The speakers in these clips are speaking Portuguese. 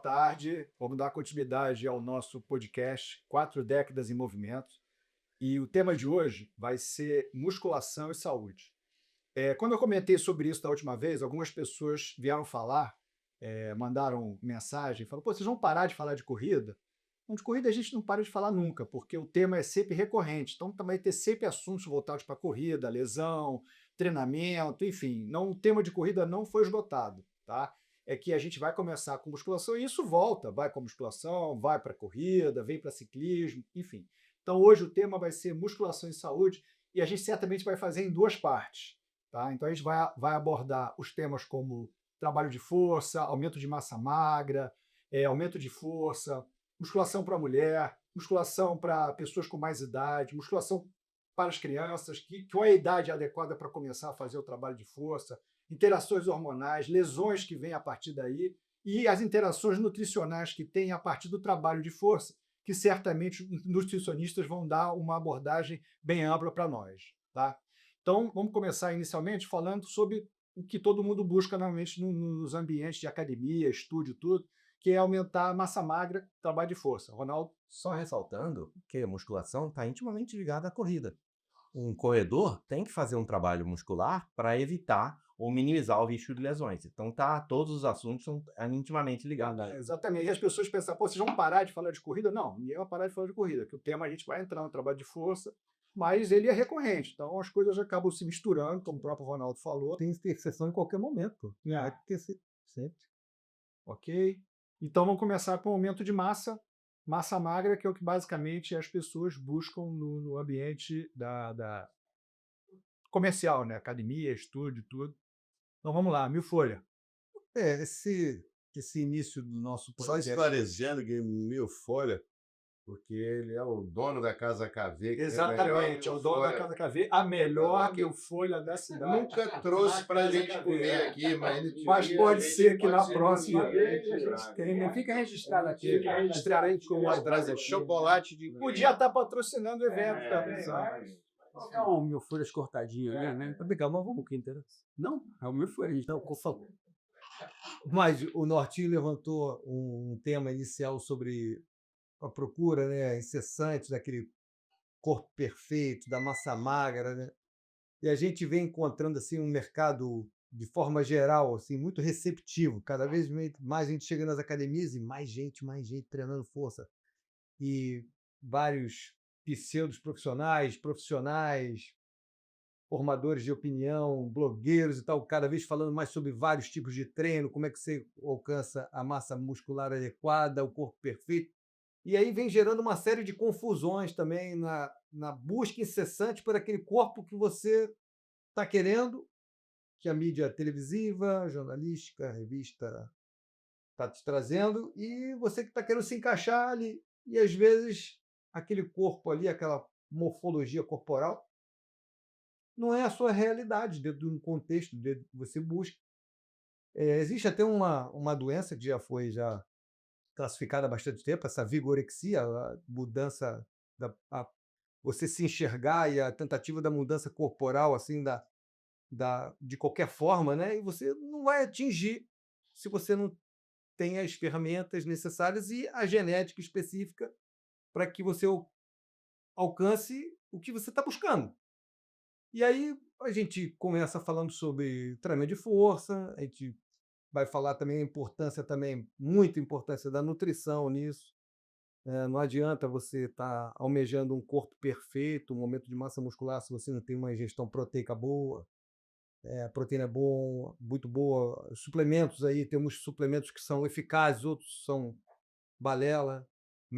tarde. Vamos dar continuidade ao nosso podcast 4 décadas em Movimento. E o tema de hoje vai ser musculação e saúde. Quando eu comentei sobre isso da última vez, algumas pessoas vieram falar, mandaram mensagem, falaram: "Pô, vocês vão parar de falar de corrida?" Então, de corrida a gente não para de falar nunca, porque o tema é sempre recorrente. Então, também ter sempre assuntos voltados para corrida, lesão, treinamento, enfim. Não, o tema de corrida não foi esgotado, tá? É que a gente vai começar com musculação e isso volta, vai com musculação, vai para corrida, vem para ciclismo, enfim. Então, hoje o tema vai ser musculação e saúde e a gente certamente vai fazer em 2 partes, tá? Então, a gente vai abordar os temas como trabalho de força, aumento de massa magra, aumento de força, musculação para mulher, musculação para pessoas com mais idade, musculação para as crianças, qual é a idade adequada para começar a fazer o trabalho de força, interações hormonais, lesões que vêm a partir daí e as interações nutricionais que tem a partir do trabalho de força, que certamente os nutricionistas vão dar uma abordagem bem ampla para nós, tá? Então, vamos começar inicialmente falando sobre o que todo mundo busca normalmente nos ambientes de academia, estúdio, tudo, que é aumentar a massa magra, trabalho de força. Ronaldo? Só ressaltando que a musculação está intimamente ligada à corrida. Um corredor tem que fazer um trabalho muscular para evitar ou minimizar o risco de lesões. Então, todos os assuntos são intimamente ligados. Exatamente. E as pessoas pensam: "Pô, vocês vão parar de falar de corrida?" Não, ninguém vai parar de falar de corrida, que o tema a gente vai entrar no trabalho de força, mas ele é recorrente. Então, as coisas acabam se misturando, como o próprio Ronaldo falou. Tem interseção em qualquer momento. Vai ter sempre. Ok? Então, vamos começar com o aumento de massa magra, que é o que basicamente as pessoas buscam no ambiente da comercial, né? Academia, estúdio, tudo. Então, vamos lá, mil folha. Esse início do nosso Só podcast. esclarecendo que Mil Folha, porque ele é o dono da Casa KV. Que Exatamente, é o dono da Casa KV, a melhor Mil Folha da cidade. Nunca trouxe para a gente comer aqui, Mas pode ser que na próxima vez Fica registrado aqui. fique registrado aí com pode trazer chocolate de. Podia estar patrocinando o evento também, sabe? Colocar um mil folhas cortadinho ali, né? Pra pegar uma vamos que interessa. Não? É o mil folhas. Não, por favor. Mas o Nortinho levantou um tema inicial sobre a procura, né, incessante daquele corpo perfeito, da massa magra, né? E a gente vem encontrando assim um mercado de forma geral assim muito receptivo. Cada vez mais a gente chega nas academias e mais gente treinando força. E vários pseudos profissionais, formadores de opinião, blogueiros e tal, cada vez falando mais sobre vários tipos de treino, como é que você alcança a massa muscular adequada, o corpo perfeito. E aí vem gerando uma série de confusões também na busca incessante por aquele corpo que você está querendo, que a mídia televisiva, jornalística, revista está te trazendo, e você que está querendo se encaixar ali. E às vezes aquele corpo ali, aquela morfologia corporal, não é a sua realidade dentro de um contexto que você busca. Existe até uma doença que já foi classificada há bastante tempo, essa vigorexia, a mudança, você se enxergar e a tentativa da mudança corporal assim de qualquer forma, né? E você não vai atingir se você não tem as ferramentas necessárias e a genética específica para que você alcance o que você está buscando. E aí a gente começa falando sobre treinamento de força, a gente vai falar também a importância, também muita importância da nutrição nisso. Não adianta você estar almejando um corpo perfeito, um aumento de massa muscular, se você não tem uma ingestão proteica boa. A proteína é boa, muito boa. Suplementos aí, temos suplementos que são eficazes, outros são balela. O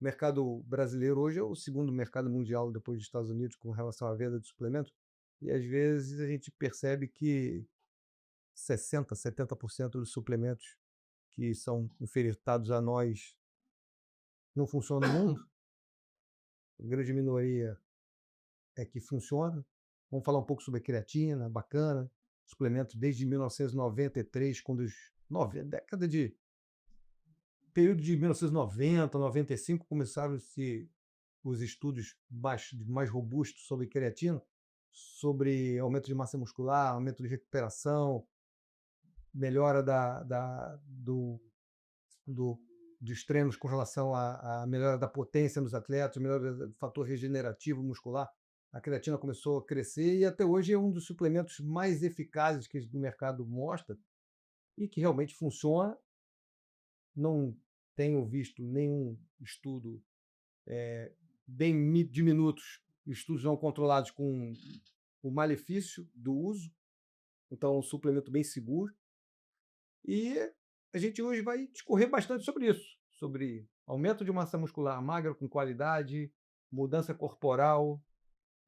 mercado brasileiro hoje é o segundo mercado mundial depois dos Estados Unidos com relação à venda de suplementos. E às vezes a gente percebe que 60%, 70% dos suplementos que são ofertados a nós não funcionam no mundo. A grande minoria é que funciona. Vamos falar um pouco sobre a creatina, bacana. Suplementos desde 1993, período de 1990, 95, começaram-se os estudos mais robustos sobre creatina, sobre aumento de massa muscular, aumento de recuperação. melhora dos treinos com relação à melhora da potência nos atletas, melhora do fator regenerativo muscular. A creatina começou a crescer e até hoje é um dos suplementos mais eficazes que o mercado mostra e que realmente funciona. Não tenho visto nenhum estudo bem diminutos, estudos não controlados com o malefício do uso. Então, é um suplemento bem seguro. E a gente hoje vai discorrer bastante sobre isso, sobre aumento de massa muscular magra com qualidade, mudança corporal.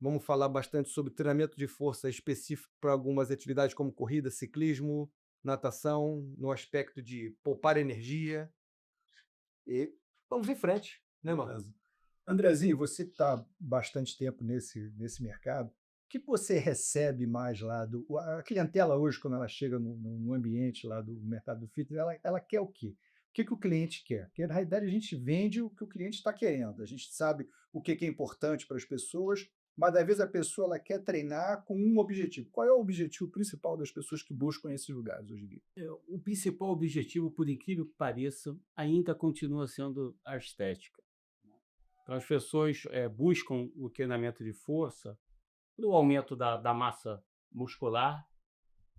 Vamos falar bastante sobre treinamento de força específico para algumas atividades como corrida, ciclismo, natação, no aspecto de poupar energia. E vamos em frente, né, Marcos? Andrezinho, você está bastante tempo nesse mercado. O que você recebe mais lá? A clientela hoje, quando ela chega no ambiente lá do mercado do fitness, ela quer o quê? O que o cliente quer? Porque, na realidade, a gente vende o que o cliente está querendo. A gente sabe o que é importante para as pessoas, mas, às vezes, a pessoa ela quer treinar com um objetivo. Qual é o objetivo principal das pessoas que buscam esses lugares hoje em dia? O principal objetivo, por incrível que pareça, ainda continua sendo a estética. Então, as pessoas buscam o treinamento de força no aumento da massa muscular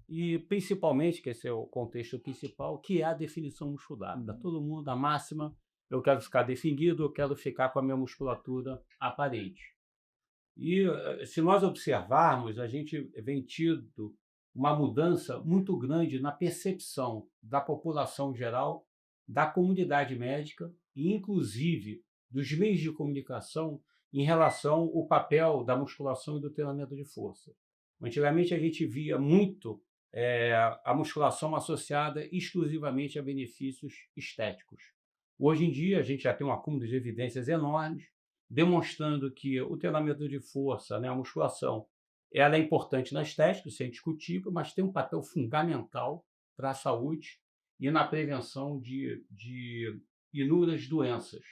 e, principalmente, que esse é o contexto principal, que é a definição muscular. Para todo mundo, a máxima, eu quero ficar definido, eu quero ficar com a minha musculatura aparente. E, se nós observarmos, a gente vem tido uma mudança muito grande na percepção da população geral, da comunidade médica e, inclusive, dos meios de comunicação em relação ao papel da musculação e do treinamento de força. Antigamente, a gente via muito a musculação associada exclusivamente a benefícios estéticos. Hoje em dia, a gente já tem um acúmulo de evidências enormes, demonstrando que o treinamento de força, né, a musculação, ela é importante na estética, isso é indiscutível, mas tem um papel fundamental para a saúde e na prevenção de inúmeras doenças.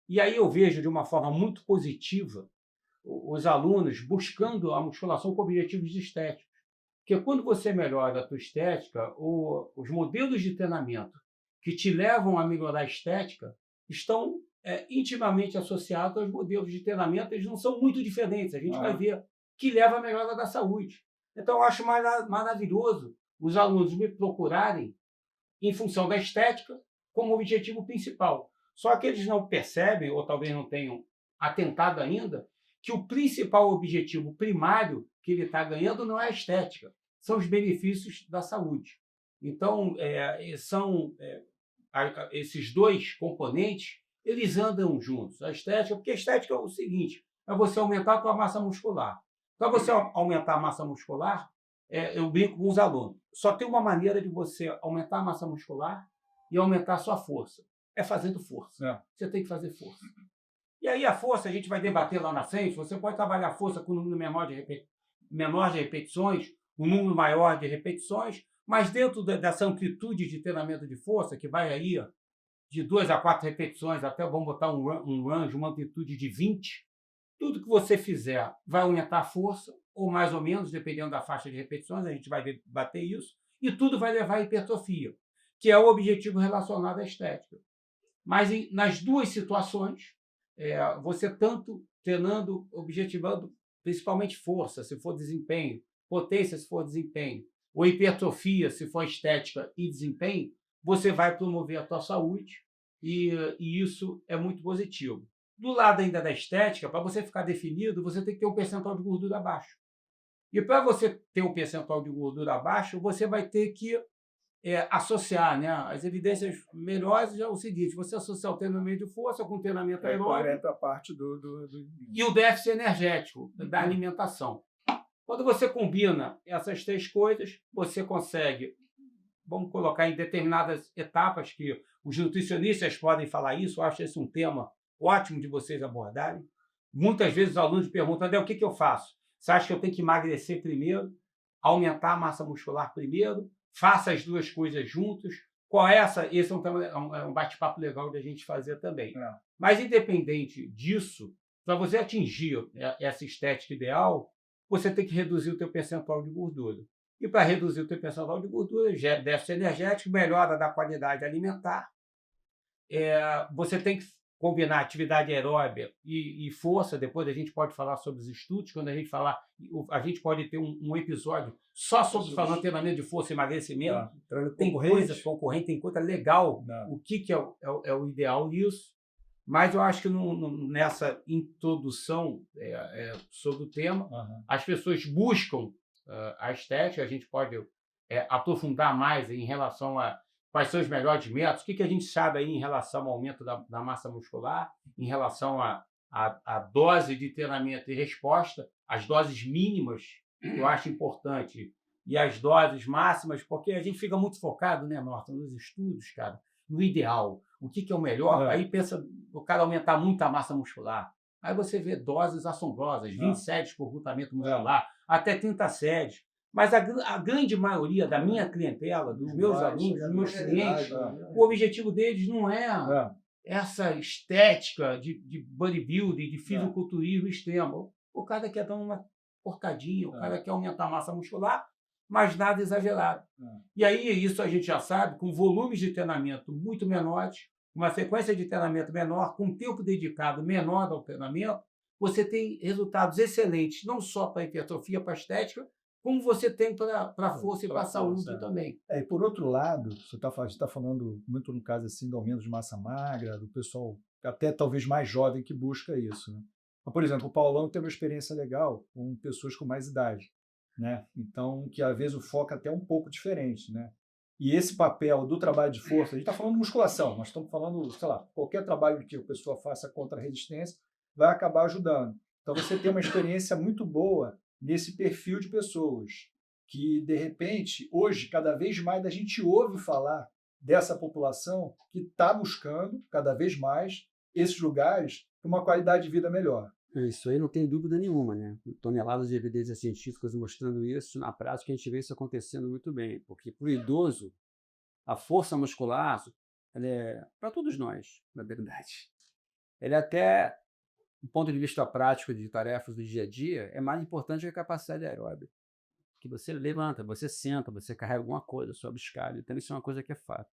E aí eu vejo de uma forma muito positiva os alunos buscando a musculação com objetivos estéticos. Porque quando você melhora a tua estética, os modelos de treinamento que te levam a melhorar a estética estão intimamente associados aos modelos de treinamento, eles não são muito diferentes. A gente vai ver que leva à melhora da saúde. Então, eu acho maravilhoso os alunos me procurarem em função da estética como objetivo principal. Só que eles não percebem, ou talvez não tenham atentado ainda, que o principal objetivo primário que ele está ganhando não é a estética, são os benefícios da saúde. Então, esses dois componentes, eles andam juntos. A estética, porque a estética é o seguinte, é você aumentar a tua massa muscular. Para você aumentar a massa muscular, eu brinco com os alunos, só tem uma maneira de você aumentar a massa muscular e aumentar a sua força. É fazendo força. Você tem que fazer força. E aí a força, a gente vai debater lá na frente, você pode trabalhar a força com um número menor de repetições, um número maior de repetições, mas dentro dessa amplitude de treinamento de força, que vai aí de 2 a 4 repetições, até vamos botar um range, uma amplitude de 20, tudo que você fizer vai aumentar a força, ou mais ou menos, dependendo da faixa de repetições, a gente vai debater isso, e tudo vai levar à hipertrofia, que é o objetivo relacionado à estética. Mas nas duas situações, você tanto treinando, objetivando principalmente força, se for desempenho, potência, se for desempenho, ou hipertrofia, se for estética e desempenho, você vai promover a tua saúde e isso é muito positivo. Do lado ainda da estética, para você ficar definido, você tem que ter um percentual de gordura baixo. E para você ter um percentual de gordura baixo, você vai ter que associar, né? As evidências melhores é o seguinte, você associar o treinamento de força com o treinamento aeróbico a parte e o déficit energético da alimentação. Quando você combina essas três coisas, você consegue, vamos colocar em determinadas etapas que os nutricionistas podem falar isso, eu acho esse um tema ótimo de vocês abordarem. Muitas vezes os alunos perguntam, André, o que eu faço? Você acha que eu tenho que emagrecer primeiro, aumentar a massa muscular primeiro? Faça as duas coisas juntos. Qual é essa? Esse é um bate-papo legal da gente fazer também. Mas, independente disso, para você atingir essa estética ideal, você tem que reduzir o teu percentual de gordura. E para reduzir o teu percentual de gordura, déficit energético, melhora da qualidade alimentar. Você tem que combinar atividade aeróbica e força. Depois a gente pode falar sobre os estudos. Quando a gente falar, a gente pode ter um episódio só sobre falando treinamento de força e emagrecimento. Tem coisa concorrente, tem coisa legal. O que é o ideal nisso? Mas eu acho que nessa introdução sobre o tema, as pessoas buscam a estética. A gente pode aprofundar mais em relação a quais são os melhores métodos, o que a gente sabe aí em relação ao aumento da massa muscular, em relação à dose de treinamento e resposta, as doses mínimas, eu acho importante, e as doses máximas, porque a gente fica muito focado, né, Norton, nos estudos, cara, no ideal, o que é o melhor. Aí pensa o cara aumentar muito a massa muscular. Aí você vê doses assombrosas, 20 séries por glutamato muscular, até 30 séries. Mas a grande maioria da minha clientela, dos meus alunos, dos meus clientes, o objetivo deles não é essa estética de bodybuilding, de fisiculturismo extremo. O cara quer dar uma porcadinha, o cara quer aumentar a massa muscular, mas nada exagerado. E aí, isso a gente já sabe, com volumes de treinamento muito menores, uma frequência de treinamento menor, com tempo dedicado menor ao treinamento, você tem resultados excelentes, não só para a hipertrofia, para a estética, como você tem para a força e para a saúde também. E por outro lado, você está falando muito no caso assim, do aumento de massa magra, do pessoal até talvez mais jovem que busca isso. Né? Mas, por exemplo, o Paulão tem uma experiência legal com pessoas com mais idade. Né? Então, que às vezes o foco é até um pouco diferente. Né? E esse papel do trabalho de força, a gente está falando de musculação, nós estamos falando, sei lá, qualquer trabalho que a pessoa faça contra a resistência vai acabar ajudando. Então, você tem uma experiência muito boa nesse perfil de pessoas que, de repente, hoje, cada vez mais a gente ouve falar dessa população que está buscando, cada vez mais, esses lugares com uma qualidade de vida melhor. Isso aí não tem dúvida nenhuma, né? Toneladas de evidências científicas mostrando isso. Na prática, a gente vê isso acontecendo muito bem, porque para o idoso, a força muscular, ela é para todos nós, na verdade. Ele até, do ponto de vista prático de tarefas do dia a dia, é mais importante que a capacidade aeróbica. Que você levanta, você senta, você carrega alguma coisa, sobe escada. Então, isso é uma coisa que é fato.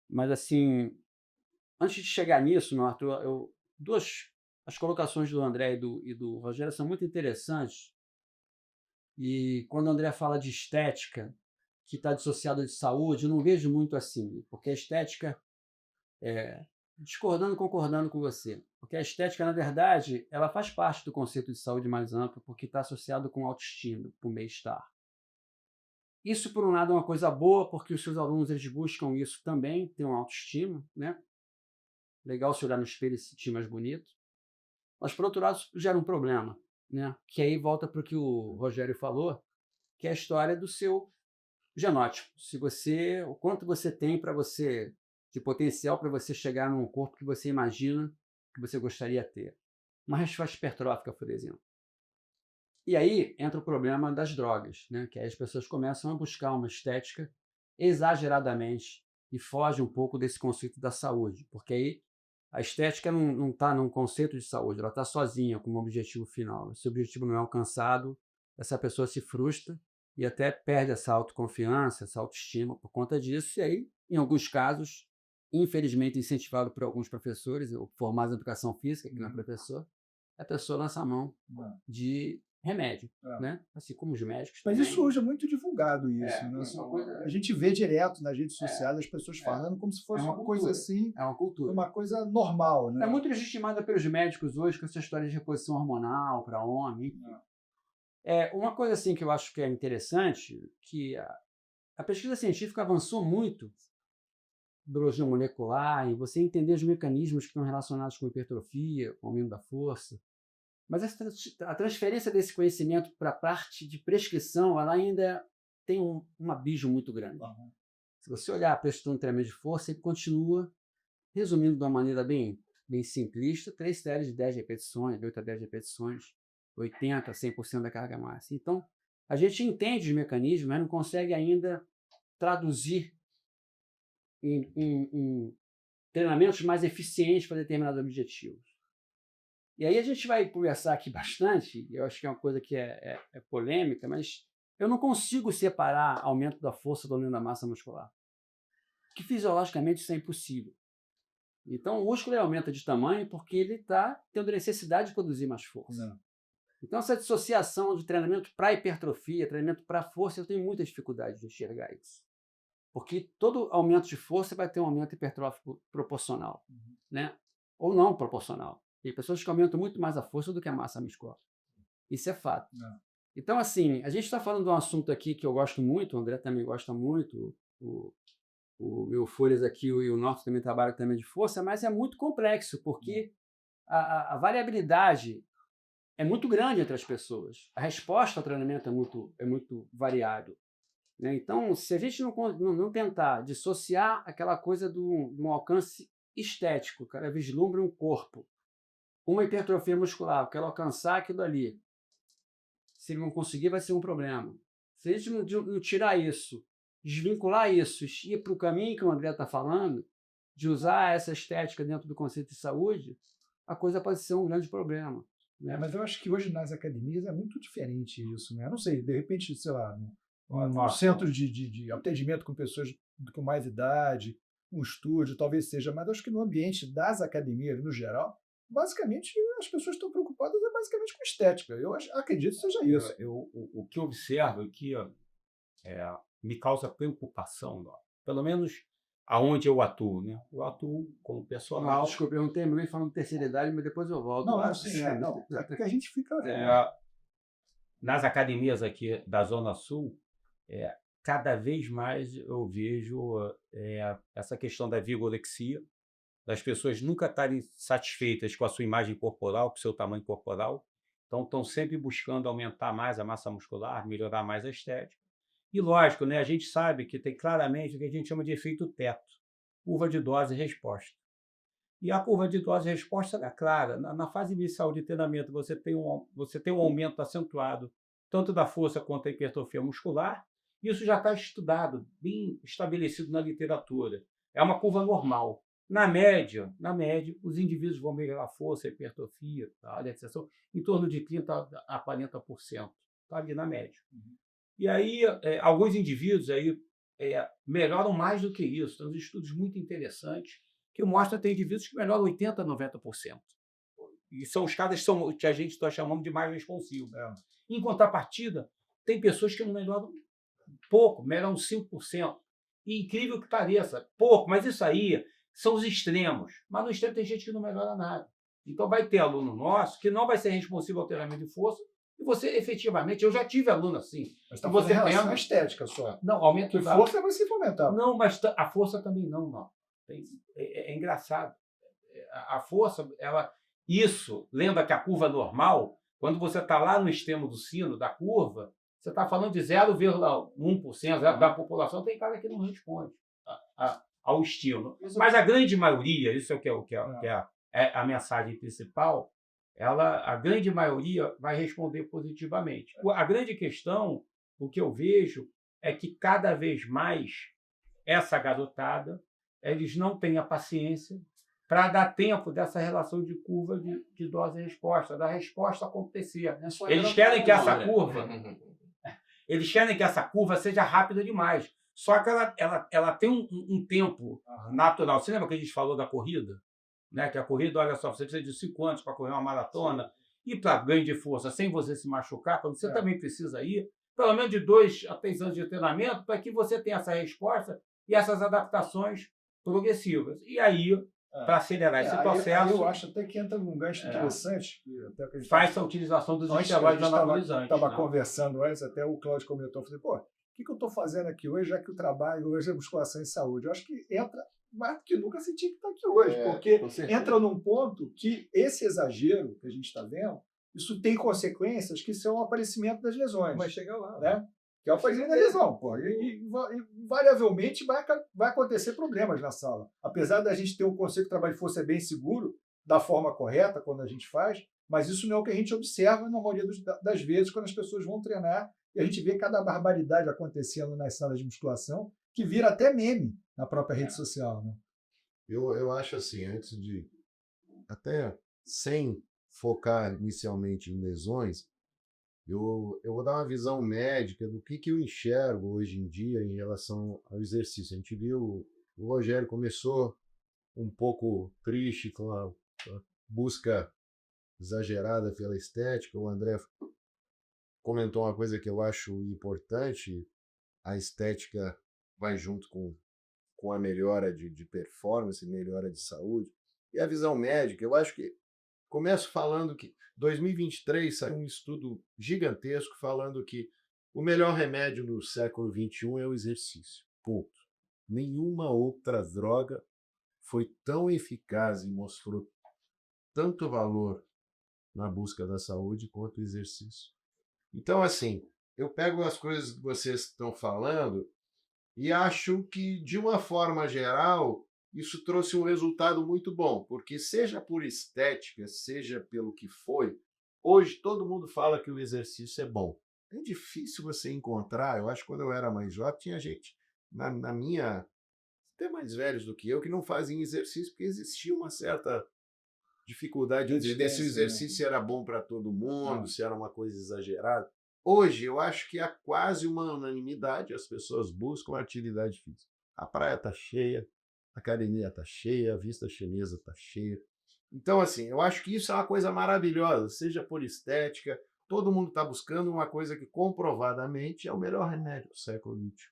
Mas, assim, antes de chegar nisso, Arthur, as colocações do André e do Rogério são muito interessantes. E quando o André fala de estética, que está dissociada de saúde, eu não vejo muito assim, porque a estética, concordando com você, porque a estética, na verdade, ela faz parte do conceito de saúde mais amplo, porque está associado com autoestima, com bem-estar. Isso, por um lado, é uma coisa boa, porque os seus alunos eles buscam isso também, ter uma autoestima, né? Legal se olhar no espelho e se sentir mais bonito. Mas, por outro lado, gera um problema, né? Que aí volta para o que o Rogério falou, que é a história do seu genótipo. O quanto você tem de potencial para você chegar num corpo que você imagina que você gostaria de ter. Uma resposta hipertrófica, por exemplo. E aí entra o problema das drogas, né? Que aí as pessoas começam a buscar uma estética exageradamente e foge um pouco desse conceito da saúde, porque aí a estética não está num conceito de saúde, ela está sozinha com um objetivo final. Se o objetivo não é alcançado, essa pessoa se frustra e até perde essa autoconfiança, essa autoestima por conta disso. E aí, em alguns casos, infelizmente incentivado por alguns professores, eu formado em educação física, que não é professor, a pessoa lança a mão de remédio, né? Assim como os médicos. Mas também. isso hoje é muito divulgado, isso. Né? A gente vê direto nas redes sociais as pessoas falando como se fosse uma coisa assim. É uma cultura. Uma coisa normal. Né? É muito legitimada pelos médicos hoje com essa história de reposição hormonal para homem. Uma coisa assim que eu acho que é interessante, que a pesquisa científica avançou muito, biologia molecular, e você entender os mecanismos que estão relacionados com hipertrofia, com o aumento da força. Mas a transferência desse conhecimento para a parte de prescrição, ela ainda tem um abismo muito grande. Se você olhar a prescrição de treinamento de força, ele continua, resumindo de uma maneira bem simplista, 3 séries de 10 repetições, de 8 a 10 repetições, 80% a 100% da carga máxima. Então, a gente entende os mecanismos, mas não consegue ainda traduzir em treinamentos mais eficientes para determinados objetivos. E aí a gente vai conversar aqui bastante, eu acho que é uma coisa que é polêmica, mas eu não consigo separar aumento da força do aumento da massa muscular. Que fisiologicamente isso é impossível. Então, o músculo ele aumenta de tamanho porque ele está tendo necessidade de produzir mais força. Não. Então, essa dissociação de treinamento para hipertrofia, treinamento para força, eu tenho muita dificuldade de enxergar isso. Porque todo aumento de força vai ter um aumento hipertrófico proporcional, né? Ou não proporcional. Tem pessoas que aumentam muito mais a força do que a massa muscular. Isso é fato. Não. Então, assim, a gente está falando de um assunto aqui que eu gosto muito, o André também gosta muito, o meu Folhas aqui e o Norton também trabalham também de força, mas é muito complexo, porque a variabilidade é muito grande entre as pessoas. A resposta ao treinamento é muito variável, né? Então, se a gente não tentar dissociar aquela coisa de um alcance estético, o cara vislumbra um corpo, uma hipertrofia muscular, eu quero alcançar aquilo ali. Se ele não conseguir, vai ser um problema. Se a gente não tirar isso, desvincular isso e ir para o caminho que o André está falando, de usar essa estética dentro do conceito de saúde, a coisa pode ser um grande problema. Né? Mas eu acho que hoje nas academias é muito diferente isso, né? Eu não sei, de repente, sei lá, no centro de atendimento com pessoas com mais idade, um estúdio, talvez seja, mas acho que no ambiente das academias, no geral, basicamente as pessoas estão preocupadas basicamente com estética. Eu acredito que seja isso. O que eu observo aqui me causa preocupação, pelo menos aonde eu atuo, né? Eu atuo como personal. Desculpa, eu não terminei falando de terceira idade, mas depois eu volto. Não, é porque a gente fica... Nas academias aqui da Zona Sul, cada vez mais eu vejo essa questão da vigorexia, das pessoas nunca estarem satisfeitas com a sua imagem corporal, com o seu tamanho corporal. Então, estão sempre buscando aumentar mais a massa muscular, melhorar mais a estética. E, lógico, né, a gente sabe que tem claramente o que a gente chama de efeito teto, curva de dose e resposta. E a curva de dose e resposta é clara. Na fase inicial de treinamento, você tem um aumento acentuado, tanto da força quanto da hipertrofia muscular. Isso já está estudado, bem estabelecido na literatura. É uma curva normal. Na média, os indivíduos vão melhorar a força, a hipertrofia, a adaptação, em torno de 30% a 40%. Está ali na média. E aí, alguns indivíduos melhoram mais do que isso. Tem uns estudos muito interessantes que mostram que tem indivíduos que melhoram 80% a 90%. E são os caras que a gente está chamando de mais responsivos. Em contrapartida, tem pessoas que não melhoram pouco, melhoram 5%. E incrível que pareça, pouco, mas isso aí são os extremos. Mas no extremo tem gente que não melhora nada. Então vai ter aluno nosso que não vai ser responsivo ao treinamento de força e você efetivamente, eu já tive aluno assim. Mas está fazendo relação à estética só. Não, aumento de força vai se fomentar. Não, mas a força também não. É engraçado. A força, isso, lembra que a curva normal, quando você está lá no extremo do sino da curva, você está falando de 0,1% da população, tem cara que não responde ao estímulo. Mas a grande maioria, isso é o que é a mensagem principal, a grande maioria vai responder positivamente. A grande questão, o que eu vejo, é que cada vez mais essa garotada, eles não têm a paciência para dar tempo dessa relação de curva de dose e resposta, da resposta acontecer. Eles querem que essa curva... Eles querem que essa curva seja rápida demais. Só que ela tem um tempo natural. Você lembra que a gente falou da corrida? Né? Que a corrida, olha só, você precisa de 5 anos para correr uma maratona. E para ganho de força, sem você se machucar, quando você também precisa ir, pelo menos de 2 a 3 anos de treinamento, para que você tenha essa resposta e essas adaptações progressivas. E aí, para acelerar esse processo... Eu acho até que entra num gancho interessante. Faz a utilização dos esteroides anabolizantes. Estava conversando antes, até o Cláudio comentou, eu falei, pô, o que eu estou fazendo aqui hoje, já que o trabalho hoje é musculação e saúde? Eu acho que entra mais do que nunca você tinha que estar aqui hoje, porque entra num ponto que esse exagero que a gente está vendo, isso tem consequências que são o aparecimento das lesões. Vai chegar lá. Né? Que é o aparecimento da lesão. Pô. E invariavelmente vai acontecer problemas na sala. Apesar da gente ter um conceito de trabalho de força bem seguro, da forma correta, quando a gente faz, mas isso não é o que a gente observa na maioria das vezes quando as pessoas vão treinar e a gente vê cada barbaridade acontecendo nas salas de musculação que vira até meme na própria rede social. Né? Eu acho assim, antes de... Até sem focar inicialmente em lesões, Eu vou dar uma visão médica do que eu enxergo hoje em dia em relação ao exercício. A gente viu, o Rogério começou um pouco triste com a busca exagerada pela estética, o André comentou uma coisa que eu acho importante: a estética vai junto com a melhora de performance, melhora de saúde. E a visão médica, eu acho que começo falando que 2023 saiu um estudo gigantesco falando que o melhor remédio no século XXI é o exercício. Ponto. Nenhuma outra droga foi tão eficaz e mostrou tanto valor na busca da saúde quanto o exercício. Então, assim, eu pego as coisas que vocês estão falando e acho que, de uma forma geral, isso trouxe um resultado muito bom, porque seja por estética, seja pelo que foi, hoje todo mundo fala que o exercício é bom. É difícil você encontrar, eu acho que quando eu era mais jovem, tinha gente na minha, até mais velhos do que eu, que não faziam exercício porque existia uma certa dificuldade de entender se o exercício era bom para todo mundo, se era uma coisa exagerada. Hoje, eu acho que há quase uma unanimidade, as pessoas buscam atividade física. A praia está cheia, a academia está cheia, a vista chinesa está cheia. Então, assim, eu acho que isso é uma coisa maravilhosa, seja por estética, todo mundo está buscando uma coisa que comprovadamente é o melhor remédio do século XXI.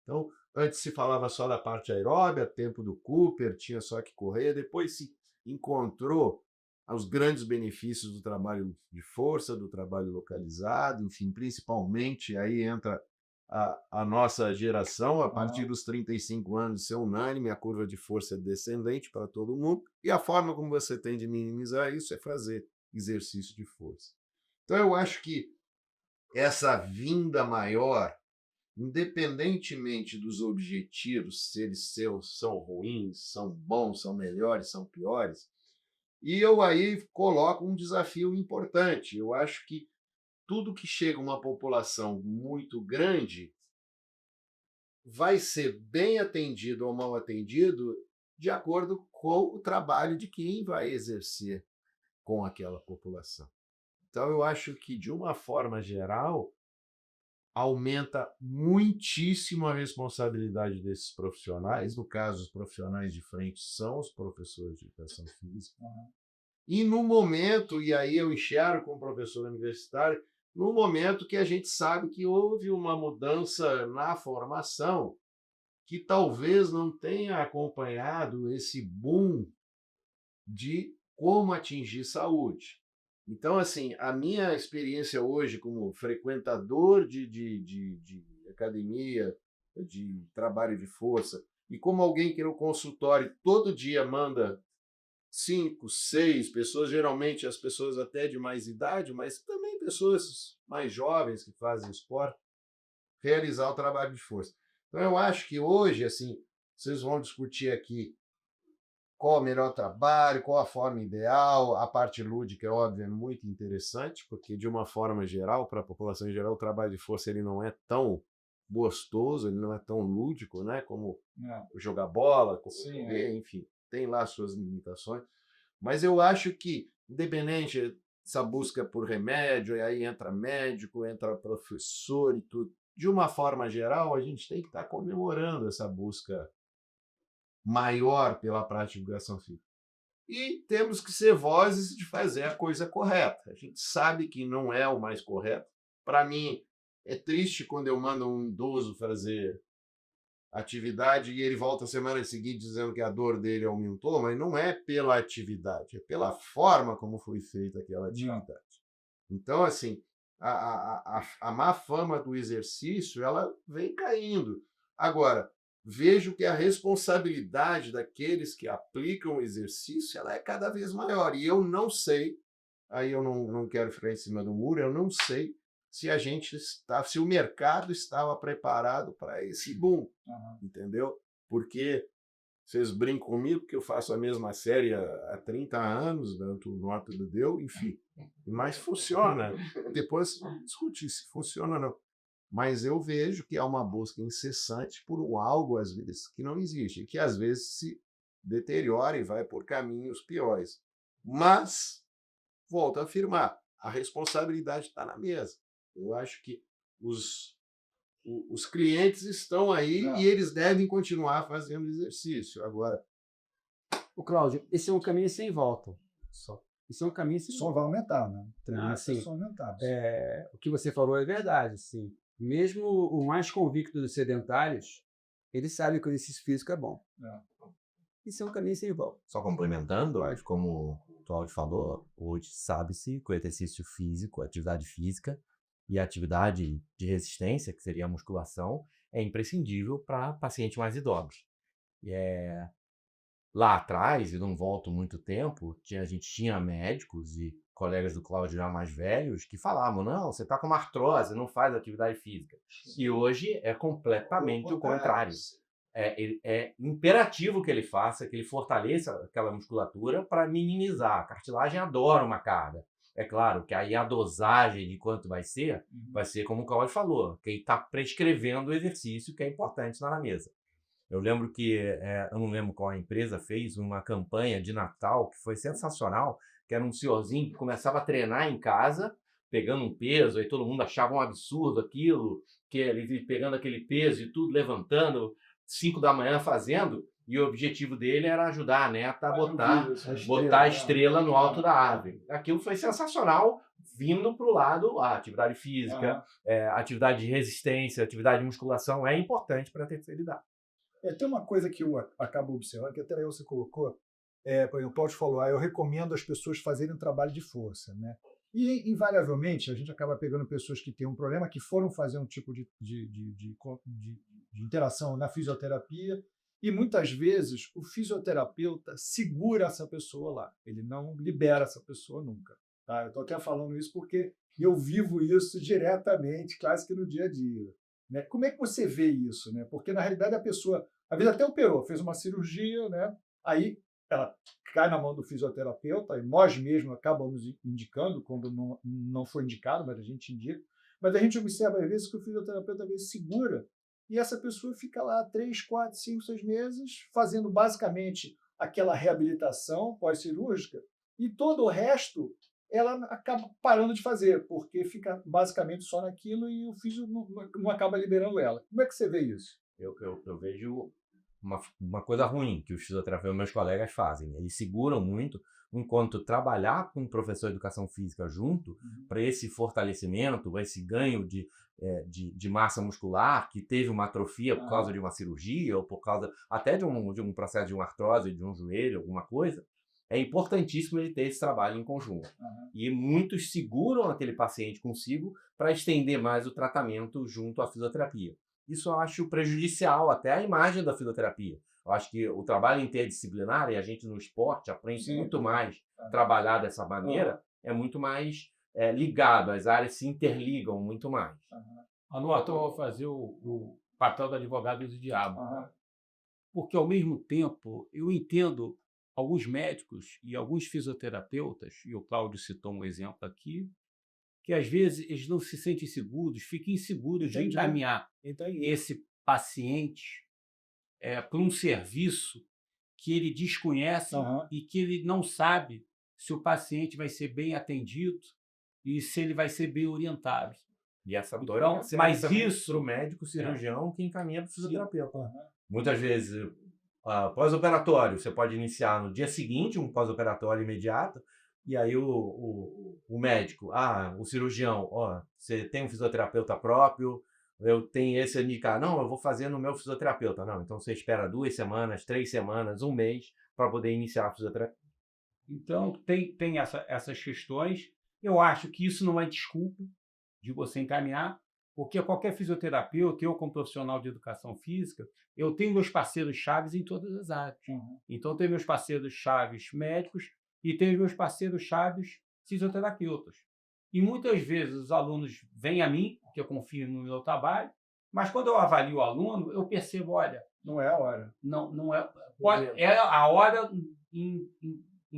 Então, antes se falava só da parte aeróbia, tempo do Cooper, tinha só que correr, depois se encontrou os grandes benefícios do trabalho de força, do trabalho localizado, enfim, principalmente aí entra a nossa geração, a partir dos 35 anos, ser unânime, a curva de força é descendente para todo mundo, e a forma como você tem de minimizar isso é fazer exercício de força. Então, eu acho que essa vinda maior, independentemente dos objetivos, se eles são ruins, são bons, são melhores, são piores, e eu aí coloco um desafio importante. Eu acho que tudo que chega a uma população muito grande vai ser bem atendido ou mal atendido de acordo com o trabalho de quem vai exercer com aquela população. Então, eu acho que, de uma forma geral, aumenta muitíssimo a responsabilidade desses profissionais. No caso, os profissionais de frente são os professores de educação física. E no momento, e aí eu enxergo como professor universitário, no momento que a gente sabe que houve uma mudança na formação que talvez não tenha acompanhado esse boom de como atingir saúde. Então, assim, a minha experiência hoje como frequentador de academia, de trabalho de força, e como alguém que no consultório todo dia manda 5, 6 pessoas, geralmente as pessoas até de mais idade, mas também pessoas mais jovens que fazem esporte, realizar o trabalho de força. Então, eu acho que hoje, assim, vocês vão discutir aqui qual o melhor trabalho, qual a forma ideal. A parte lúdica, é óbvio, é muito interessante, porque, de uma forma geral, para a população em geral, o trabalho de força ele não é tão gostoso, ele não é tão lúdico, né, como jogar bola, como correr, enfim, tem lá suas limitações. Mas eu acho que, independente dessa busca por remédio, e aí entra médico, entra professor e tudo, de uma forma geral, a gente tem que estar comemorando essa busca maior pela prática de educação física. E temos que ser vozes de fazer a coisa correta. A gente sabe que não é o mais correto. Para mim, é triste quando eu mando um idoso fazer atividade e ele volta a semana seguinte dizendo que a dor dele aumentou, mas não é pela atividade, é pela forma como foi feita aquela atividade. Então, assim, a má fama do exercício, ela vem caindo. Agora, vejo que a responsabilidade daqueles que aplicam o exercício, ela é cada vez maior. E eu não sei, aí eu não quero ficar em cima do muro, eu não sei se a gente se o mercado estava preparado para esse boom, entendeu? Porque vocês brincam comigo que eu faço a mesma série há 30 anos, tanto Nota do Deu, enfim, mas funciona. Depois discutir se funciona ou não. Mas eu vejo que há uma busca incessante por algo, às vezes, que não existe, que às vezes se deteriora e vai por caminhos piores. Mas, volto a afirmar, a responsabilidade está na mesa. Eu acho que os clientes estão aí e eles devem continuar fazendo exercício. Agora, Cláudio, esse é um caminho sem volta. Isso é um caminho sem Só vai aumentar, né? Assim, Só aumentar. o que você falou é verdade. Assim. Mesmo o mais convicto dos sedentários, ele sabe que o exercício físico é bom. Isso é um caminho sem volta. Só complementando, acho como o Cláudio falou, hoje sabe-se que o exercício físico, a atividade física e a atividade de resistência, que seria a musculação, é imprescindível para pacientes mais idosos. Lá atrás, e não volto muito tempo, a gente tinha médicos e colegas do Cláudio já mais velhos que falavam, não, você está com uma artrose, não faz atividade física. E hoje é completamente o contrário. É imperativo que ele faça, que ele fortaleça aquela musculatura para minimizar. A cartilagem adora uma carga. É claro que aí a dosagem de quanto vai ser como o Cláudio falou, quem está prescrevendo o exercício, que é importante lá na mesa. Eu lembro que, eu não lembro qual a empresa fez uma campanha de Natal que foi sensacional, que era um senhorzinho que começava a treinar em casa, pegando um peso, aí todo mundo achava um absurdo aquilo, que ele pegando aquele peso e tudo, levantando, 5 da manhã fazendo, e o objetivo dele era ajudar a neta a botar a estrela no alto da árvore. Aquilo foi sensacional, vindo para o lado, a atividade física, atividade de resistência, atividade de musculação é importante para a terceira idade. Tem uma coisa que eu acabo observando, que até você colocou, por exemplo, o Paulo falou, eu recomendo as pessoas fazerem um trabalho de força, né? E, invariavelmente, a gente acaba pegando pessoas que têm um problema, que foram fazer um tipo de interação na fisioterapia, e muitas vezes o fisioterapeuta segura essa pessoa lá, ele não libera essa pessoa nunca. Tá? Eu estou até falando isso porque eu vivo isso diretamente, quase que no dia a dia. Né? Como é que você vê isso? Né? Porque, na realidade, a pessoa, às vezes até operou, fez uma cirurgia, né? Aí ela cai na mão do fisioterapeuta, e nós mesmos acabamos indicando, quando não foi indicado, mas a gente indica. Mas a gente observa, às vezes, que o fisioterapeuta às vezes segura, e essa pessoa fica lá 3, 4, 5, 6 meses, fazendo basicamente aquela reabilitação pós-cirúrgica, e todo o resto ela acaba parando de fazer, porque fica basicamente só naquilo e o físio não acaba liberando ela. Como é que você vê isso? Eu vejo uma coisa ruim que os fisioterapeutas, meus colegas, fazem. Eles seguram muito, enquanto trabalhar com um professor de educação física junto, para esse fortalecimento, esse ganho de massa muscular, que teve uma atrofia por causa de uma cirurgia, ou por causa até de um processo de uma artrose, de um joelho, alguma coisa, é importantíssimo ele ter esse trabalho em conjunto. E muitos seguram aquele paciente consigo para estender mais o tratamento junto à fisioterapia. Isso eu acho prejudicial até à imagem da fisioterapia. Eu acho que o trabalho interdisciplinar, e a gente no esporte aprende muito mais a trabalhar dessa maneira, é muito mais ligado, as áreas se interligam muito mais. Anota, eu vou fazer o papel do advogado do diabo. Porque, ao mesmo tempo, eu entendo alguns médicos e alguns fisioterapeutas, e o Cláudio citou um exemplo aqui, que às vezes eles não se sentem seguros, ficam inseguros de encaminhar esse paciente para um serviço que ele desconhece e que ele não sabe se o paciente vai ser bem atendido e se ele vai ser bem orientado. E essa Então, mas isso para o médico cirurgião que encaminha para o fisioterapeuta. Muitas vezes, pós-operatório, você pode iniciar no dia seguinte um pós-operatório imediato, e aí o médico, o cirurgião, você tem um fisioterapeuta próprio, eu tenho esse a indicar. Não, eu vou fazer no meu fisioterapeuta. Não, então você espera 2 semanas, 3 semanas, 1 mês para poder iniciar a fisioterapia. Então, tem essas questões. Eu acho que isso não é desculpa de você encaminhar, porque qualquer fisioterapeuta, eu como profissional de educação física, eu tenho meus parceiros chaves em todas as áreas. Então, tenho meus parceiros chaves médicos e tenho meus parceiros chaves fisioterapeutas. E muitas vezes os alunos vêm a mim, porque eu confio no meu trabalho, mas quando eu avalio o aluno, eu percebo, olha... Não é a hora. Não é... É a hora em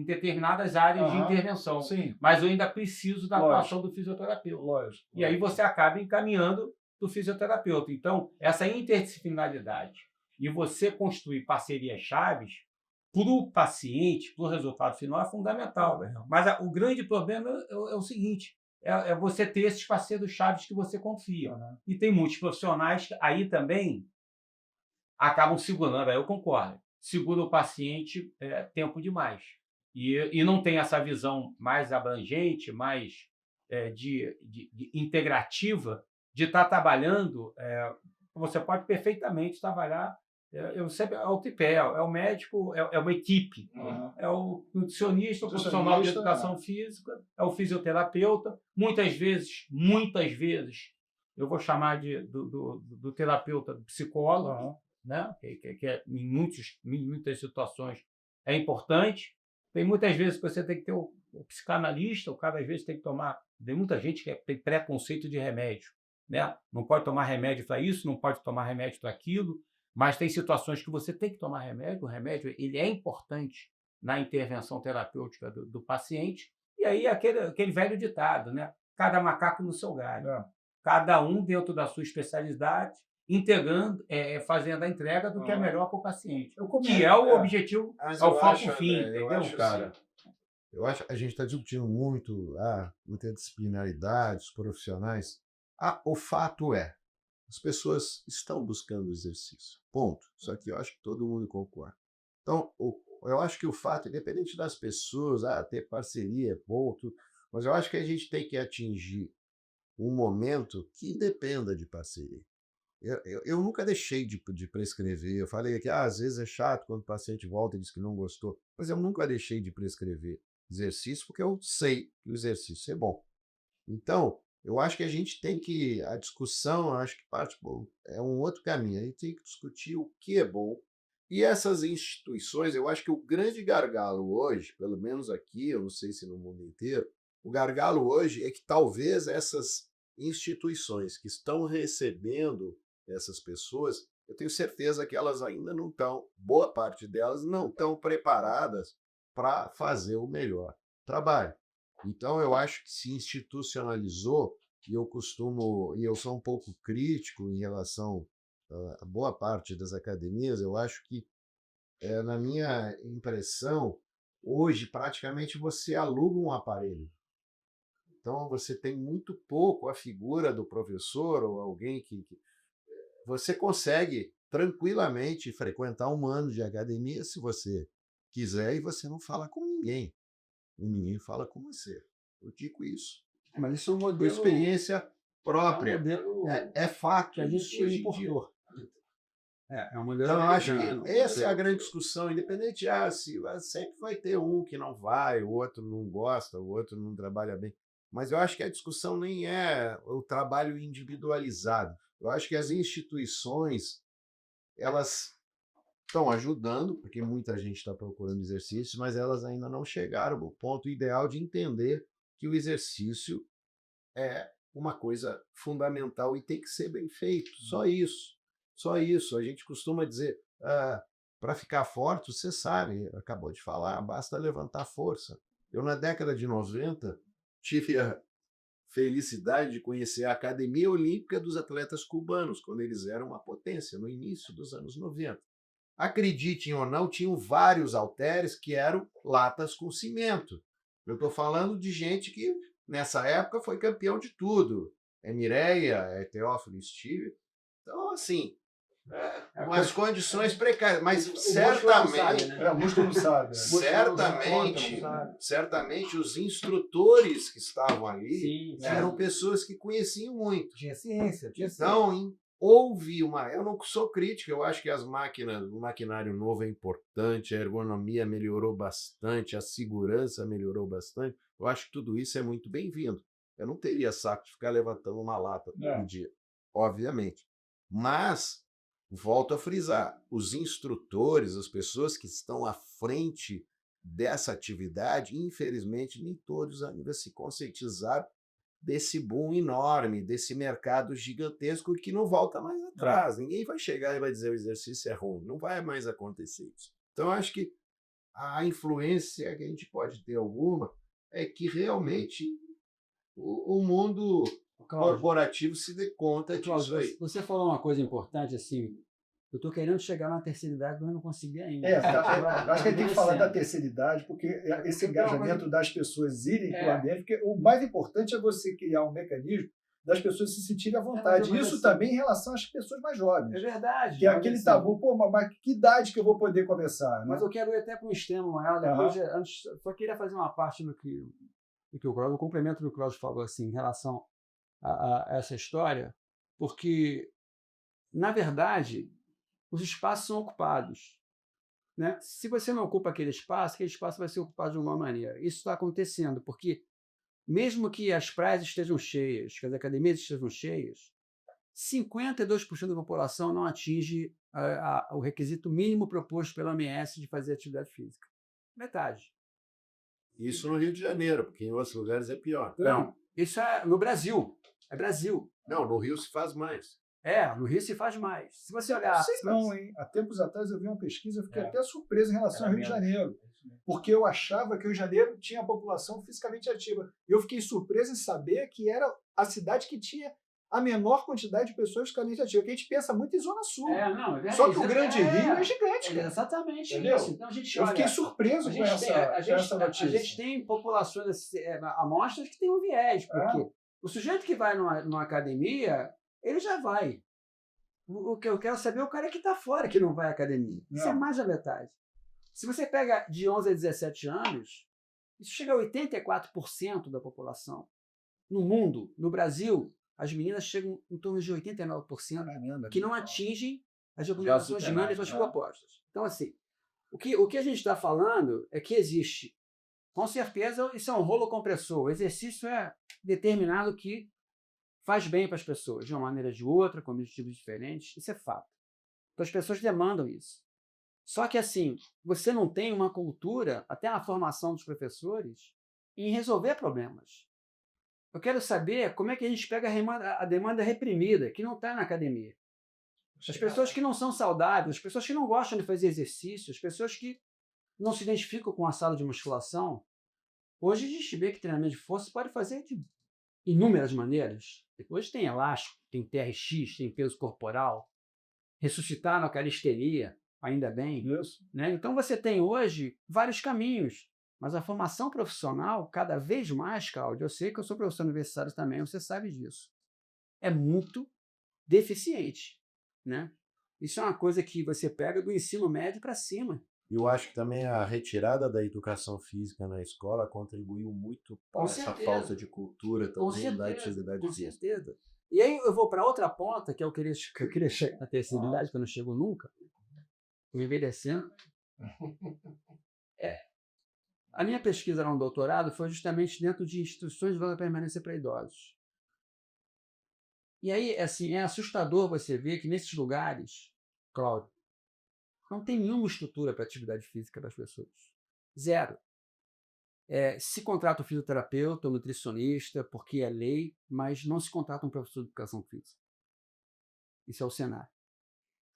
determinadas áreas de intervenção. Sim. Mas eu ainda preciso da atuação do fisioterapeuta. Lógico. E aí você acaba encaminhando do fisioterapeuta. Então, essa interdisciplinaridade e você construir parcerias chaves para o paciente, para o resultado final, é fundamental. Mas o grande problema é o seguinte, é você ter esses parceiros chaves que você confia. Aham. E tem muitos profissionais que aí também acabam segurando, aí eu concordo, segura o paciente tempo demais. E não tem essa visão mais abrangente, mais de integrativa, de estar trabalhando. Você pode perfeitamente trabalhar. Eu sempre, é o tripé, é o médico, é uma equipe, Aham. é o nutricionista, o profissional de Nutricionista, educação física, é o fisioterapeuta. Muitas vezes, eu vou chamar do terapeuta do psicólogo, Aham. né? Que em muitas situações é importante. Tem muitas vezes que você tem que ter o psicanalista, o cara às vezes tem que tomar. Tem muita gente que tem preconceito de remédio, né? Não pode tomar remédio para isso, não pode tomar remédio para aquilo, mas tem situações que você tem que tomar remédio. O remédio ele é importante na intervenção terapêutica do paciente. E aí aquele velho ditado, né? Cada macaco no seu galho. É. Cada um dentro da sua especialidade, integrando, fazendo a entrega do que é Aham. melhor para o paciente, Eu que comento, é o objetivo, Mas é o eu foco acho, fim, André, eu entendeu, acho cara? assim, eu acho a gente está discutindo muito a interdisciplinaridade, os profissionais. O fato é, as pessoas estão buscando exercício. Ponto. Isso aqui eu acho que todo mundo concorda. Então, eu acho que o fato, independente das pessoas, ter parceria é bom, tudo, mas eu acho que a gente tem que atingir um momento que dependa de parceria. Eu nunca deixei de prescrever. Eu falei que às vezes é chato quando o paciente volta e diz que não gostou, mas eu nunca deixei de prescrever exercício porque eu sei que o exercício é bom. Então, eu acho que a gente tem que. A discussão, eu acho que é um outro caminho. A gente tem que discutir o que é bom. E essas instituições, eu acho que o grande gargalo hoje, pelo menos aqui, eu não sei se no mundo inteiro, o gargalo hoje é que talvez essas instituições que estão recebendo essas pessoas, eu tenho certeza que elas ainda não estão, boa parte delas não estão preparadas para fazer o melhor trabalho. Então, eu acho que se institucionalizou, e eu sou um pouco crítico em relação a boa parte das academias, eu acho que, na minha impressão, hoje praticamente você aluga um aparelho. Então, você tem muito pouco a figura do professor ou alguém que você consegue tranquilamente frequentar 1 ano de academia se você quiser e você não fala com ninguém. E ninguém fala com você. Eu digo isso. Mas isso é um Por modelo, experiência própria. modelo É fato que a gente isso hoje em dia. importou. É um modelo Então, eu acho americano. que essa é a grande discussão, independente sempre vai ter um que não vai, o outro não gosta, o outro não trabalha bem. Mas eu acho que a discussão nem é o trabalho individualizado. Eu acho que as instituições, elas estão ajudando, porque muita gente está procurando exercício, mas elas ainda não chegaram ao ponto ideal de entender que o exercício é uma coisa fundamental e tem que ser bem feito. Só isso. Só isso. A gente costuma dizer, para ficar forte, você sabe, acabou de falar, basta levantar força. Eu, na década de 90, tive a felicidade de conhecer a Academia Olímpica dos Atletas Cubanos, quando eles eram uma potência, no início dos anos 90. Acreditem ou não, tinham vários halteres que eram latas com cimento. Eu estou falando de gente que, nessa época, foi campeão de tudo. É Mireia, é Teófilo Steve. Então, assim, umas condições precárias, mas certamente, O músculo não sabe. certamente os instrutores que estavam ali Sim, eram pessoas que conheciam muito. Tinha ciência, tinha ciência. Então, houve uma. Eu não sou crítico, eu acho que as máquinas, o maquinário novo é importante, a ergonomia melhorou bastante, a segurança melhorou bastante. Eu acho que tudo isso é muito bem-vindo. Eu não teria saco de ficar levantando uma lata todo dia, obviamente. Mas, volto a frisar, os instrutores, as pessoas que estão à frente dessa atividade, infelizmente, nem todos ainda se conscientizaram desse boom enorme, desse mercado gigantesco que não volta mais atrás. Ninguém vai chegar e vai dizer o exercício é ruim. Não vai mais acontecer isso. Então, acho que a influência que a gente pode ter alguma é que realmente o mundo corporativo se dê conta disso Cláudio, aí. você falou uma coisa importante, assim, Eu estou querendo chegar na terceira idade, mas não consegui ainda. Eu acho que a gente tem que falar da terceira idade, porque esse engajamento das pessoas irem para o ambiente, porque o mais importante é você criar um mecanismo das pessoas se sentirem à vontade. Isso também em relação às pessoas mais jovens. É verdade. Que é aquele tabu, pô, mas que idade que eu vou poder começar? Né? Mas eu quero ir até para um extremo maior. Antes, só queria fazer uma parte do que o Cláudio, o complemento do que o Cláudio falou assim, em relação a essa história, porque, na verdade, os espaços são ocupados. Né? Se você não ocupa aquele espaço vai ser ocupado de alguma maneira. Isso está acontecendo, porque mesmo que as praias estejam cheias, que as academias estejam cheias, 52% da população não atinge o requisito mínimo proposto pela OMS de fazer atividade física. Metade. Isso no Rio de Janeiro, porque em outros lugares é pior. Não, isso é no Brasil. É Brasil. Não, no Rio se faz mais. No Rio se faz mais. Se você olhar... Não, hein? Há tempos atrás eu vi uma pesquisa, eu fiquei até surpreso em relação ao Rio de Janeiro. Porque eu achava que o Rio de Janeiro tinha a população fisicamente ativa. Eu fiquei surpreso em saber que era a cidade que tinha a menor quantidade de pessoas fisicamente ativas. Porque a gente pensa muito em Zona Sul. Só que o Grande Rio é gigante, cara. Exatamente. Entendeu? Isso. Então, eu fiquei surpreso com essa notícia. A gente tem populações, amostras que têm um viés. Porque o sujeito que vai numa academia, ele já vai. O que eu quero saber é o cara que está fora, que não vai à academia. Isso é mais da metade. Se você pega de 11 a 17 anos, isso chega a 84% da população. No mundo, no Brasil, as meninas chegam em torno de 89% que não atingem as obrigações mínimas propostas. Então, assim, o que a gente está falando é que existe, com certeza, isso é um rolo compressor. O exercício é determinado que faz bem para as pessoas, de uma maneira ou de outra, com objetivos diferentes. Isso é fato. Então, as pessoas demandam isso. Só que, assim, você não tem uma cultura, até na formação dos professores, em resolver problemas. Eu quero saber como é que a gente pega a demanda reprimida, que não está na academia. As pessoas que não são saudáveis, as pessoas que não gostam de fazer exercício, as pessoas que não se identificam com a sala de musculação. Hoje a gente vê que treinamento de força pode fazer de inúmeras maneiras. Hoje tem elástico, tem TRX, tem peso corporal, ressuscitar na calistenia, ainda bem. Isso. Né? Então você tem hoje vários caminhos, mas a formação profissional, cada vez mais, Cláudio, eu sei que eu sou professor universitário também, você sabe disso, é muito deficiente. Né? Isso é uma coisa que você pega do ensino médio para cima. Eu acho que também a retirada da educação física na escola contribuiu muito para essa falta de cultura também da atividade física. Com certeza. E aí eu vou para outra ponta, que eu queria chegar na terceira idade, que eu não chego nunca, envelhecendo. A minha pesquisa no doutorado foi justamente dentro de instituições de longa permanência para idosos. E aí, assim, é assustador você ver que nesses lugares, Cláudio, não tem nenhuma estrutura para atividade física das pessoas. Zero. Se contrata um fisioterapeuta, um nutricionista, porque é lei, mas não se contrata um professor de educação física. Isso é o cenário.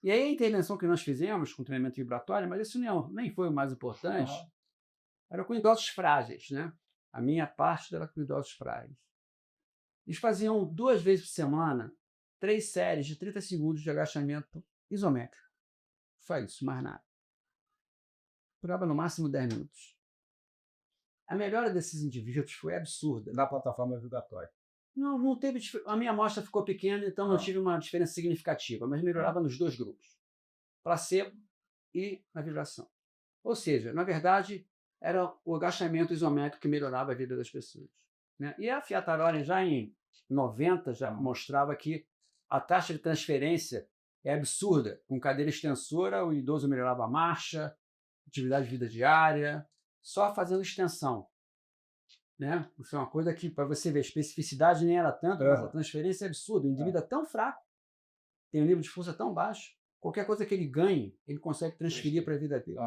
E aí a intervenção que nós fizemos com treinamento vibratório, mas isso nem foi o mais importante, era com idosos frágeis. Né? A minha parte era com idosos frágeis. Eles faziam 2 vezes por semana 3 séries de 30 segundos de agachamento isométrico. Só isso, mais nada. Durava no máximo 10 minutos. A melhora desses indivíduos foi absurda. Na plataforma vibratória. Não teve. A minha amostra ficou pequena, então não tive uma diferença significativa, mas melhorava nos 2 grupos: placebo e na vibração. Ou seja, na verdade, era o agachamento isométrico que melhorava a vida das pessoas. Né? E a Fiat Arora, já em 90, já mostrava que a taxa de transferência é absurda. Com cadeira extensora, o idoso melhorava a marcha, atividade de vida diária, só fazendo extensão. Né? Isso é uma coisa que, para você ver, a especificidade nem era tanto, mas a transferência é absurda. O indivíduo é tão fraco, tem um nível de força tão baixo, qualquer coisa que ele ganhe, ele consegue transferir para a vida dele.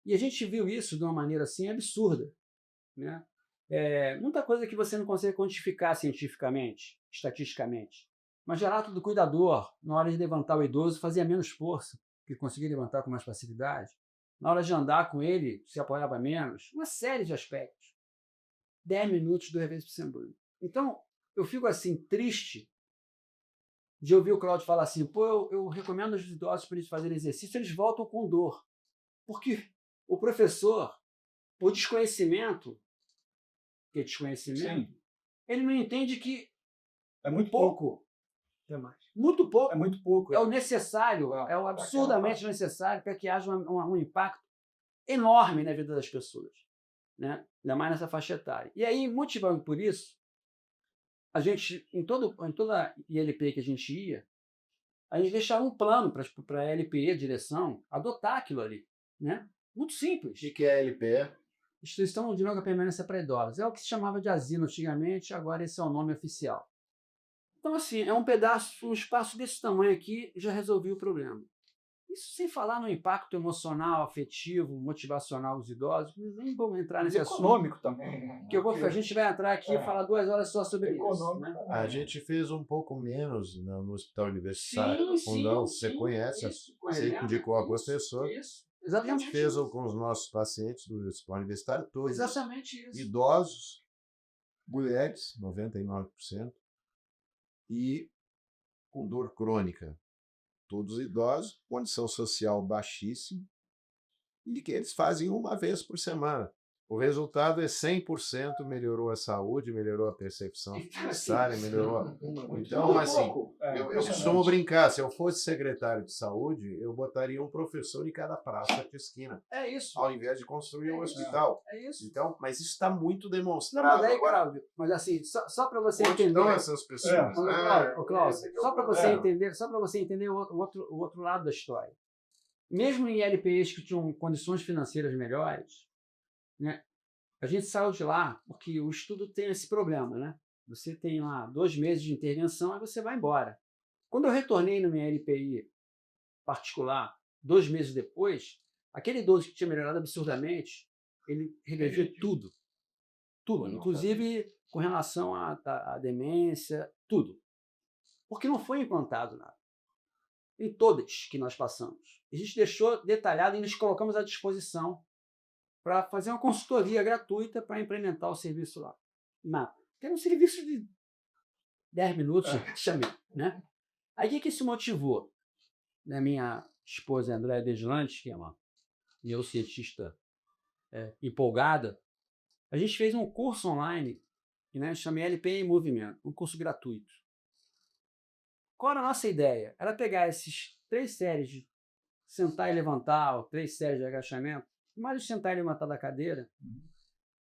E a gente viu isso de uma maneira assim absurda. Né? Muita coisa que você não consegue quantificar cientificamente, estatisticamente. Mas Geraldo do cuidador, na hora de levantar o idoso, fazia menos força, que conseguia levantar com mais facilidade. Na hora de andar com ele, se apoiava menos. Uma série de aspectos. 10 minutos, 2 vezes por semana. Então, eu fico assim, triste, de ouvir o Cláudio falar assim, pô, eu recomendo aos idosos para eles fazerem exercício, eles voltam com dor. Porque o professor, por desconhecimento, que é desconhecimento, Sim. ele não entende que É muito pouco. muito pouco É muito pouco. é o necessário, É. é o absurdamente necessário para que haja um impacto enorme na vida das pessoas, né? Ainda mais nessa faixa etária. E aí, motivando por isso, a gente, em toda ILP que a gente ia, a gente deixava um plano para a LPE, a direção, adotar aquilo ali, né? Muito simples. O que é LPE? Instituição de Longa Permanência para Idosos. É o que se chamava de asilo antigamente, agora esse é o nome oficial. Então, assim, é um pedaço, um espaço desse tamanho aqui já resolveu o problema. Isso sem falar no impacto emocional, afetivo, motivacional dos idosos, nem vamos entrar Mas nesse assunto. econômico também. Né? Que a gente vai entrar aqui e falar 2 horas só sobre isso. Econômico Né? também. A gente fez um pouco menos no hospital universitário. Sim, Não, você sim, conhece, isso, você que indicou a professora. Isso, A exatamente gente fez isso. com os nossos pacientes do hospital universitário, todos Exatamente isso. idosos, mulheres, 99%, e com dor crônica. Todos idosos, condição social baixíssima, e que eles fazem uma vez por semana. O resultado é 100% melhorou a saúde, melhorou a percepção necessária, melhorou. Então, assim, eu costumo brincar, se eu fosse secretário de saúde, eu botaria um professor em cada praça de esquina, É isso. ao invés de construir um hospital. É isso. Então, mas isso está muito Não, demonstrado. mas aí, Agora, Cláudio, mas assim, só para você onde entender. estão essas pessoas? Cláudio, só para você É. entender, o outro lado da história. Mesmo em LPIs que tinham condições financeiras melhores, né, a gente saiu de lá porque o estudo tem esse problema, né? Você tem lá 2 meses de intervenção e você vai embora. Quando eu retornei no minha LPI particular, 2 meses depois, aquele idoso que tinha melhorado absurdamente, ele regrediu tudo. Tudo, inclusive com relação à demência, tudo. Porque não foi implantado nada. Em todas que nós passamos. A gente deixou detalhado e nos colocamos à disposição para fazer uma consultoria gratuita para implementar o serviço lá. Que era um serviço de 10 minutos, chamei, né? Aí o que isso motivou? A minha esposa, Andréa Deslandes, que é uma neurocientista empolgada, a gente fez um curso online, né, chamei LP em Movimento, um curso gratuito. Qual era a nossa ideia? Era pegar esses 3 séries de sentar e levantar, ou 3 séries de agachamento, mais de sentar e levantar da cadeira,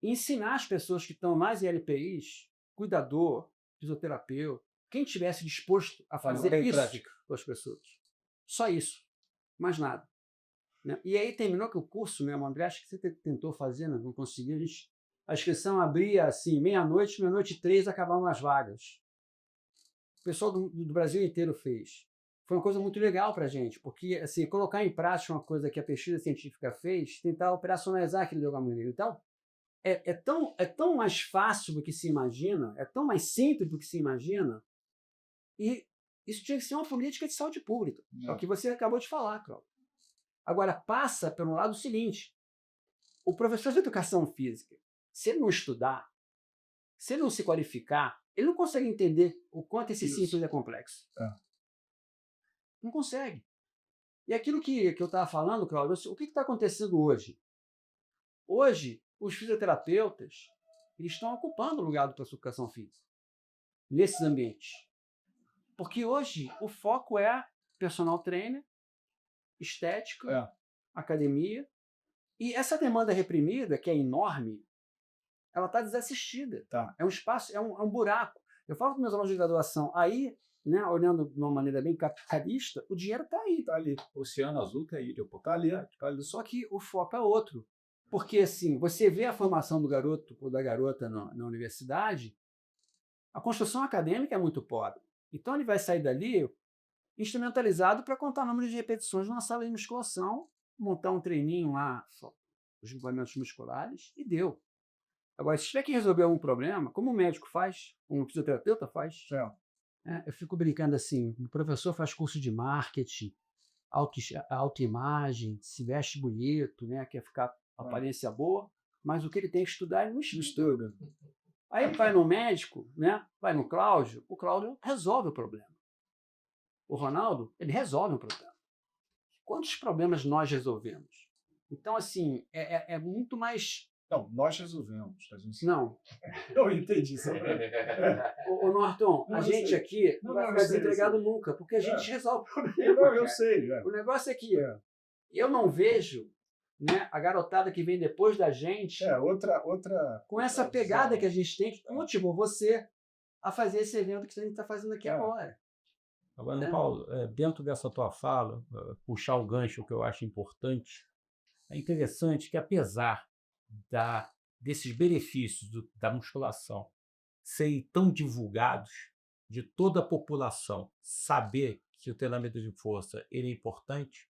e ensinar as pessoas que estão nas LPIs, cuidador, fisioterapeuta, quem estivesse disposto a fazer isso com as pessoas. Só isso. Mais nada. Né? E aí terminou que o curso mesmo, André, acho que você tentou fazer, não conseguiu. A inscrição abria assim, meia-noite, 3 acabavam as vagas. O pessoal do Brasil inteiro fez. Foi uma coisa muito legal para a gente, porque assim, colocar em prática uma coisa que a pesquisa científica fez, tentar operacionalizar aquilo de alguma maneira. Então, é tão mais fácil do que se imagina, é tão mais simples do que se imagina, e isso tinha que ser uma política de saúde pública. É o que você acabou de falar, Cláudio. Agora, passa pelo lado seguinte. O professor de educação física, se ele não estudar, se ele não se qualificar, ele não consegue entender o quanto esse simples é complexo. Não consegue. E aquilo que eu estava falando, Cláudio, o que está acontecendo hoje? Hoje, os fisioterapeutas eles estão ocupando o lugar do professor de educação física nesses ambientes. Porque hoje o foco é personal trainer, estética, academia. E essa demanda reprimida, que é enorme, ela está desassistida. É um espaço, é um buraco. Eu falo com meus alunos de graduação, aí, né, olhando de uma maneira bem capitalista, o dinheiro está aí. Está ali. Oceano Azul está aí. Está ali, tá ali. Só que o foco é outro. Porque, assim, você vê a formação do garoto ou da garota na universidade, a construção acadêmica é muito pobre. Então, ele vai sair dali instrumentalizado para contar número de repetições numa sala de musculação, montar um treininho lá, os movimentos musculares, e deu. Agora, se tiver que resolver algum problema, como o médico faz, um fisioterapeuta faz, eu fico brincando assim, o professor faz curso de marketing, autoimagem, se veste bonito, né, quer ficar aparência boa, mas o que ele tem que estudar, ele não estuda. Aí vai no médico, né, vai no Cláudio, o Cláudio resolve o problema. o Ronaldo, ele resolve um problema. Quantos problemas nós resolvemos? Então, assim, é muito mais... Não, nós resolvemos. A gente... Não. Eu entendi isso. Ô Norton, Não, a eu gente sei. aqui Não, não vai não, eu ficar sei, eu desempregado sei. nunca, porque a gente resolve o problema. Não, eu cara. sei. O negócio é que eu não vejo, né, a garotada que vem depois da gente Outra. com essa pegada que a gente tem, que motivou você a fazer esse evento que a gente está fazendo aqui agora. Agora, Paulo, dentro dessa tua fala, puxar o gancho que eu acho importante, é interessante que, apesar desses benefícios da musculação serem tão divulgados, de toda a população saber que o treinamento de força ele é importante,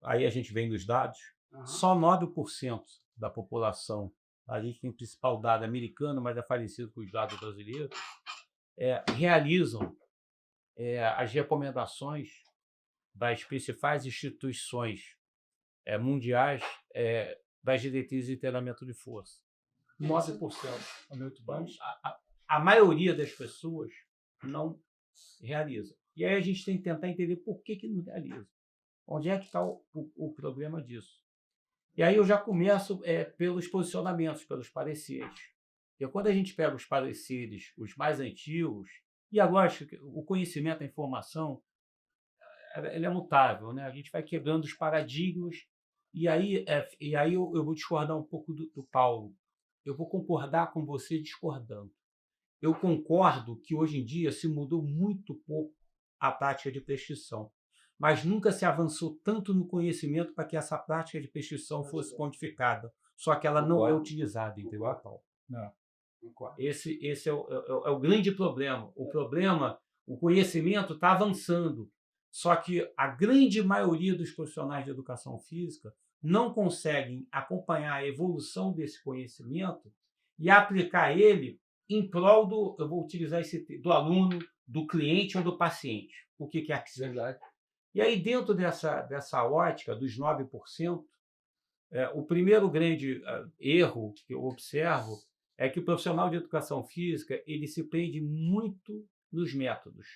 aí a gente vem dos dados, só 9% da população, a gente tem o principal dado americano, mas é parecido com os dados brasileiros, realizam as recomendações das principais instituições mundiais das diretrizes de treinamento de força. 9%. Muito baixo. A maioria das pessoas não realiza. E aí a gente tem que tentar entender por que não realiza. Onde é que está o problema disso? E aí eu já começo pelos posicionamentos, pelos pareceres. E quando a gente pega os pareceres, os mais antigos, e agora o conhecimento, a informação, ele é mutável, né? A gente vai quebrando os paradigmas, e aí eu vou discordar um pouco do Paulo. Eu vou concordar com você discordando. Eu concordo que hoje em dia se mudou muito pouco a prática de prescrição, mas nunca se avançou tanto no conhecimento para que essa prática de prescrição fosse quantificada. Só que ela não é utilizada, entendeu, Paulo? Não. Esse é o grande problema. O conhecimento está avançando, só que a grande maioria dos profissionais de educação física não conseguem acompanhar a evolução desse conhecimento e aplicar ele em prol eu vou utilizar do aluno, do cliente ou do paciente, o que quer que seja. Verdade. E aí, dentro dessa ótica dos 9%, o primeiro grande erro que eu observo é que o profissional de educação física ele se prende muito nos métodos,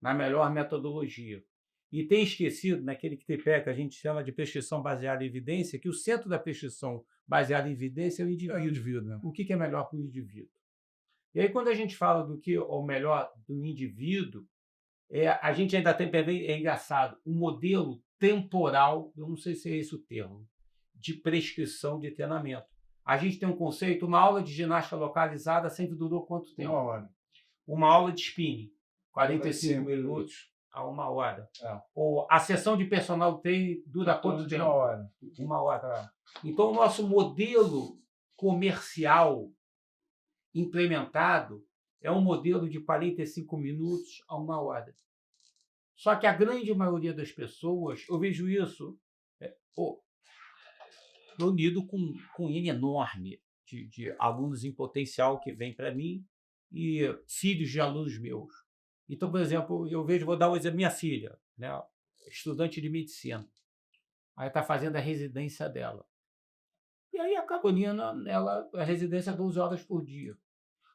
na melhor metodologia. E tem esquecido, naquele tripé que a gente chama de prescrição baseada em evidência, que o centro da prescrição baseada em evidência é o indivíduo. Né? O que é melhor para o indivíduo? E aí, quando a gente fala do que é o melhor do indivíduo, a gente ainda tem, é engraçado, um modelo temporal, eu não sei se é esse o termo, de prescrição de treinamento. A gente tem um conceito, uma aula de ginástica localizada sempre durou quanto tempo? 1 hora. Uma aula de spinning, 45 minutos a 1 hora. Ou a sessão de personal training dura quanto tempo? 1 hora. 1 hora. Então, o nosso modelo comercial implementado é um modelo de 45 minutos a 1 hora. Só que a grande maioria das pessoas, eu vejo isso reunido com um N enorme de alunos em potencial que vêm para mim e filhos de alunos meus. Então, por exemplo, eu vejo, vou dar um exemplo, minha filha, né, estudante de medicina, aí está fazendo a residência dela. E aí a Carolina, a residência é 12 horas por dia.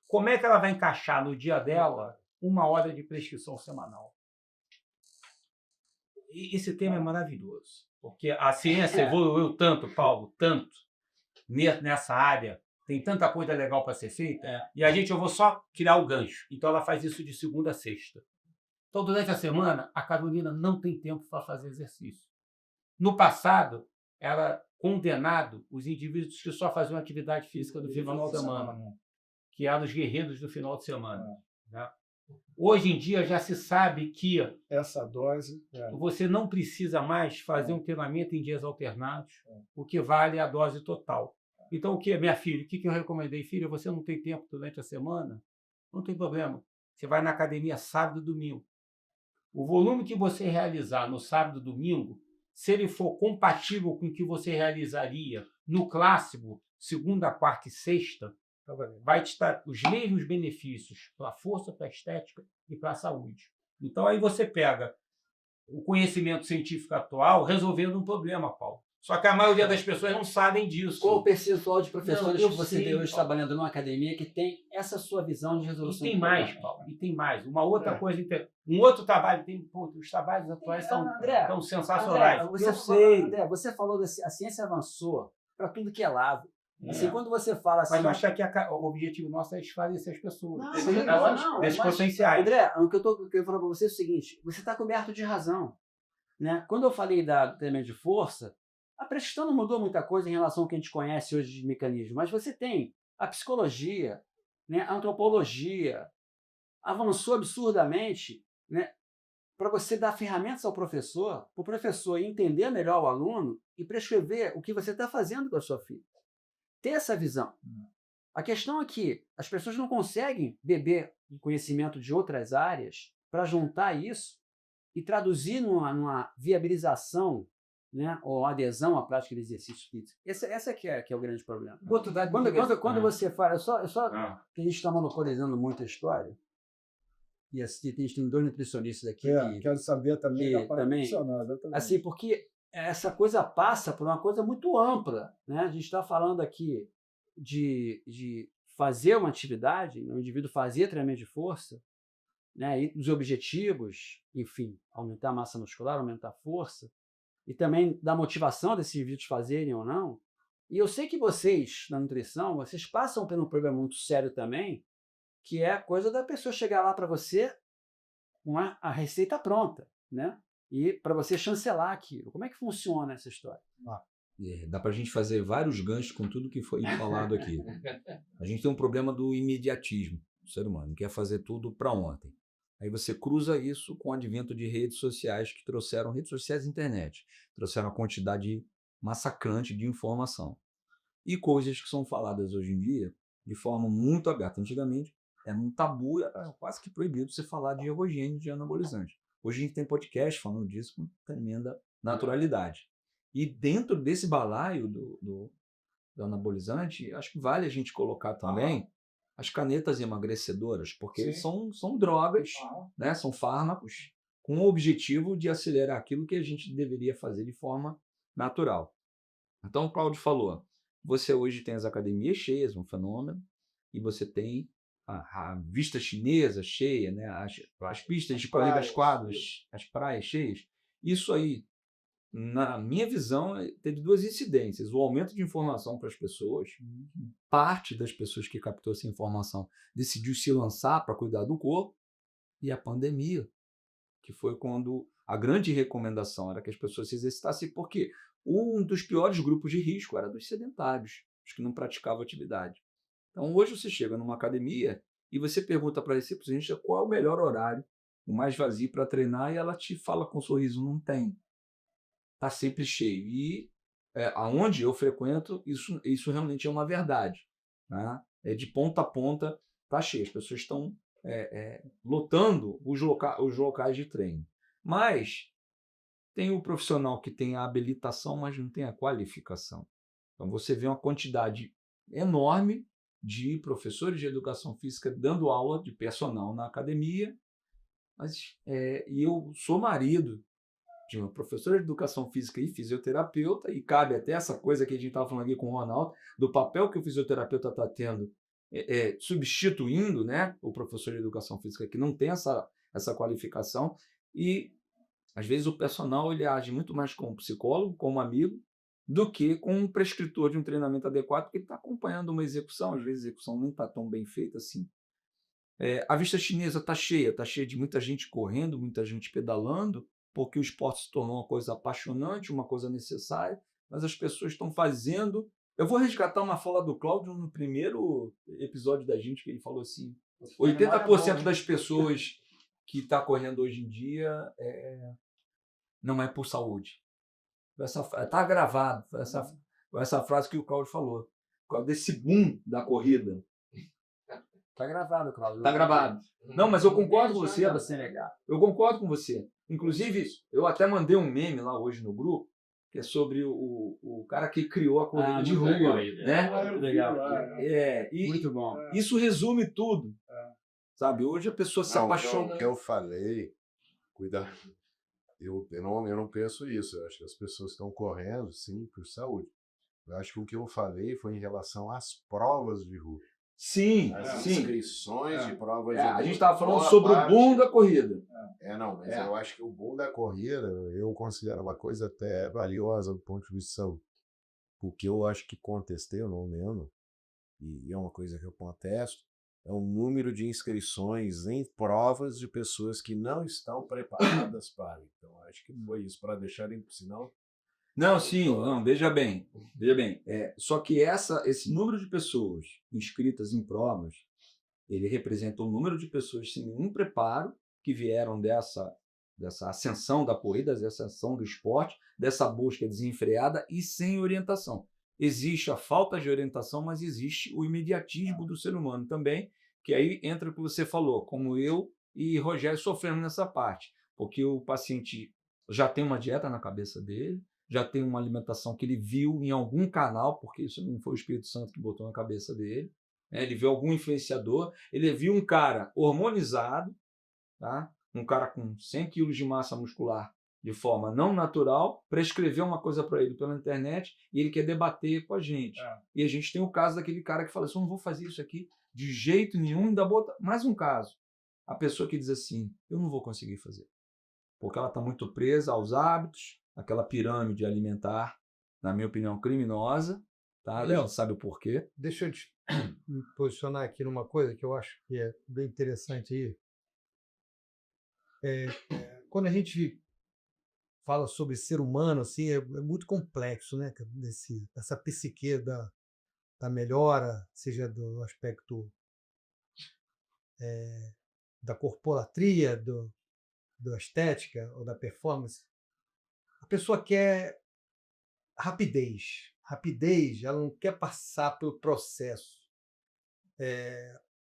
Como é que ela vai encaixar no dia dela 1 hora de prescrição semanal? E esse tema é maravilhoso, porque a ciência evoluiu tanto, Paulo, tanto, nessa área, tem tanta coisa legal para ser feita, e eu vou só criar o gancho. Então ela faz isso de segunda a sexta. Então, durante a semana, a Carolina não tem tempo para fazer exercício. No passado, era condenado os indivíduos que só faziam atividade física no final de semana, que eram os guerreiros do final de semana. Né? Hoje em dia já se sabe que essa dose você não precisa mais fazer um treinamento em dias alternados, o que vale a dose total. Então, minha filha, o que eu recomendei? Filha, você não tem tempo durante a semana? Não tem problema. Você vai na academia sábado e domingo. O volume que você realizar no sábado e domingo, se ele for compatível com o que você realizaria no clássico, segunda, quarta e sexta, vai te dar os mesmos benefícios para a força, para a estética e para a saúde. Então, aí você pega o conhecimento científico atual resolvendo um problema, Paulo. Só que a maioria das pessoas não sabem disso. Qual o percentual de professores Não, eu que você sei, tem hoje Paulo. trabalhando numa academia que tem essa sua visão de E resolução tem de mais, problema? Paulo. E tem mais. Uma outra coisa, um outro trabalho, os trabalhos atuais André, são sensacionais. André, Eu sei. André, você falou da a ciência avançou para tudo que é lado. É. Assim, quando você fala assim. Mas eu acho que o objetivo nosso é esclarecer as pessoas. Não, Desses mas, potenciais. André, o que eu quero falar para você é o seguinte: você está coberto de razão. Né? Quando eu falei do treinamento de força, a prescrição não mudou muita coisa em relação ao que a gente conhece hoje de mecanismo, mas você tem a psicologia, né, a antropologia, avançou absurdamente, né, para você dar ferramentas ao professor, para o professor entender melhor o aluno e prescrever o que você está fazendo com a sua filha. Ter essa visão. A questão é que as pessoas não conseguem beber o conhecimento de outras áreas para juntar isso e traduzir numa viabilização, né, ou adesão à prática de exercício físico. Essa que é o grande problema. Quando você fala, que a gente está monopolizando muito a história, e assim, a gente tem 2 nutricionistas aqui quero saber também da parte também, funcional, exatamente. assim, porque essa coisa passa por uma coisa muito ampla, né? A gente está falando aqui de fazer uma atividade, o indivíduo fazer treinamento de força, né, e os objetivos, enfim, aumentar a massa muscular, aumentar a força, e também da motivação desses indivíduos fazerem ou não. E eu sei que vocês, na nutrição, vocês passam por um problema muito sério também, que é a coisa da pessoa chegar lá para você com a receita pronta, né? E para você chancelar aquilo. Como é que funciona essa história? Dá para a gente fazer vários ganchos com tudo que foi falado aqui. A gente tem um problema do imediatismo do ser humano, quer fazer tudo para ontem. Aí você cruza isso com o advento de redes sociais que trouxeram, redes sociais e internet, trouxeram uma quantidade massacrante de informação. E coisas que são faladas hoje em dia de forma muito aberta. Antigamente era um tabu, era quase que proibido você falar de ergogênio, de anabolizante. Hoje a gente tem podcast falando disso com tremenda naturalidade. E dentro desse balaio do anabolizante, acho que vale a gente colocar também as canetas emagrecedoras, porque são drogas, né? São fármacos com o objetivo de acelerar aquilo que a gente deveria fazer de forma natural. Então, o Cláudio falou, você hoje tem as academias cheias, um fenômeno, e você tem a vista chinesa cheia, né? as pistas de corridas quadras, as praias cheias. Isso aí, na minha visão, teve 2 incidências. O aumento de informação para as pessoas, parte das pessoas que captou essa informação decidiu se lançar para cuidar do corpo, e a pandemia, que foi quando a grande recomendação era que as pessoas se exercitassem, porque um dos piores grupos de risco era dos sedentários, os que não praticavam atividade. Então, hoje você chega numa academia e você pergunta para a recepcionista qual é o melhor horário, o mais vazio para treinar, e ela te fala com um sorriso, não tem. Está sempre cheio. E aonde eu frequento, isso realmente é uma verdade. Né? De ponta a ponta está cheio. As pessoas estão lotando os locais de treino. Mas tem o profissional que tem a habilitação, mas não tem a qualificação. Então você vê uma quantidade enorme de professores de educação física dando aula de personal na academia, e eu sou marido de uma professora de educação física e fisioterapeuta, e cabe até essa coisa que a gente estava falando aqui com o Ronaldo, do papel que o fisioterapeuta está tendo, substituindo, né, o professor de educação física que não tem essa qualificação, e às vezes o personal ele age muito mais como psicólogo, como amigo, do que com um prescritor de um treinamento adequado, porque ele está acompanhando uma execução, às vezes a execução nem está tão bem feita assim. A vista chinesa está cheia de muita gente correndo, muita gente pedalando, porque o esporte se tornou uma coisa apaixonante, uma coisa necessária, mas as pessoas estão fazendo... Eu vou resgatar uma fala do Cláudio no primeiro episódio da gente, que ele falou assim, 80% das pessoas que estão correndo hoje em dia não é por saúde. Está gravado, essa frase que o Cláudio falou, por causa desse boom da corrida. Está gravado, Cláudio. Está gravado. Não, mas eu concordo com você. Eu concordo com você. Inclusive, eu até mandei um meme lá hoje no grupo, que é sobre o cara que criou a corrida de rua. Né? Legal. Muito bom. Isso resume tudo. Sabe? Hoje a pessoa se apaixona. O que eu falei, cuidado. Eu não penso isso. Eu acho que as pessoas estão correndo, sim, por saúde. Eu acho que o que eu falei foi em relação às provas de rua. Sim, As sim. inscrições de provas de É, rua. a gente estava falando Boa sobre o parte- boom da corrida. Não, mas É. eu acho que o boom da corrida eu considero uma coisa até valiosa do ponto de vista de saúde. Porque eu acho que contestei, eu não lembro, e é uma coisa que eu contesto, é o número de inscrições em provas de pessoas que não estão preparadas para. Então, acho que foi isso, para deixarem, senão. Não, sim, não, veja bem. Só que esse número de pessoas inscritas em provas, ele representa o número de pessoas sem nenhum preparo que vieram dessa ascensão da corrida, dessa ascensão do esporte, dessa busca desenfreada e sem orientação. Existe a falta de orientação, mas existe o imediatismo do ser humano também, que aí entra o que você falou, como eu e Rogério sofremos nessa parte, porque o paciente já tem uma dieta na cabeça dele, já tem uma alimentação que ele viu em algum canal, porque isso não foi o Espírito Santo que botou na cabeça dele, né? Ele viu algum influenciador, ele viu um cara hormonizado, tá? Um cara com 100 quilos de massa muscular de forma não natural, prescrever uma coisa para ele pela internet e ele quer debater com a gente. E a gente tem o caso daquele cara que fala assim, eu não vou fazer isso aqui de jeito nenhum, ainda bota mais um caso. A pessoa que diz assim, eu não vou conseguir fazer, porque ela está muito presa aos hábitos, aquela pirâmide alimentar, na minha opinião, criminosa, tá? Léo, A gente sabe o porquê. Deixa eu me posicionar aqui numa coisa que eu acho que é bem interessante aí. Quando a gente fala sobre ser humano, assim, é muito complexo, né? Essa psique da melhora, seja do aspecto da corpolatria, da estética ou da performance. A pessoa quer rapidez, ela não quer passar pelo processo.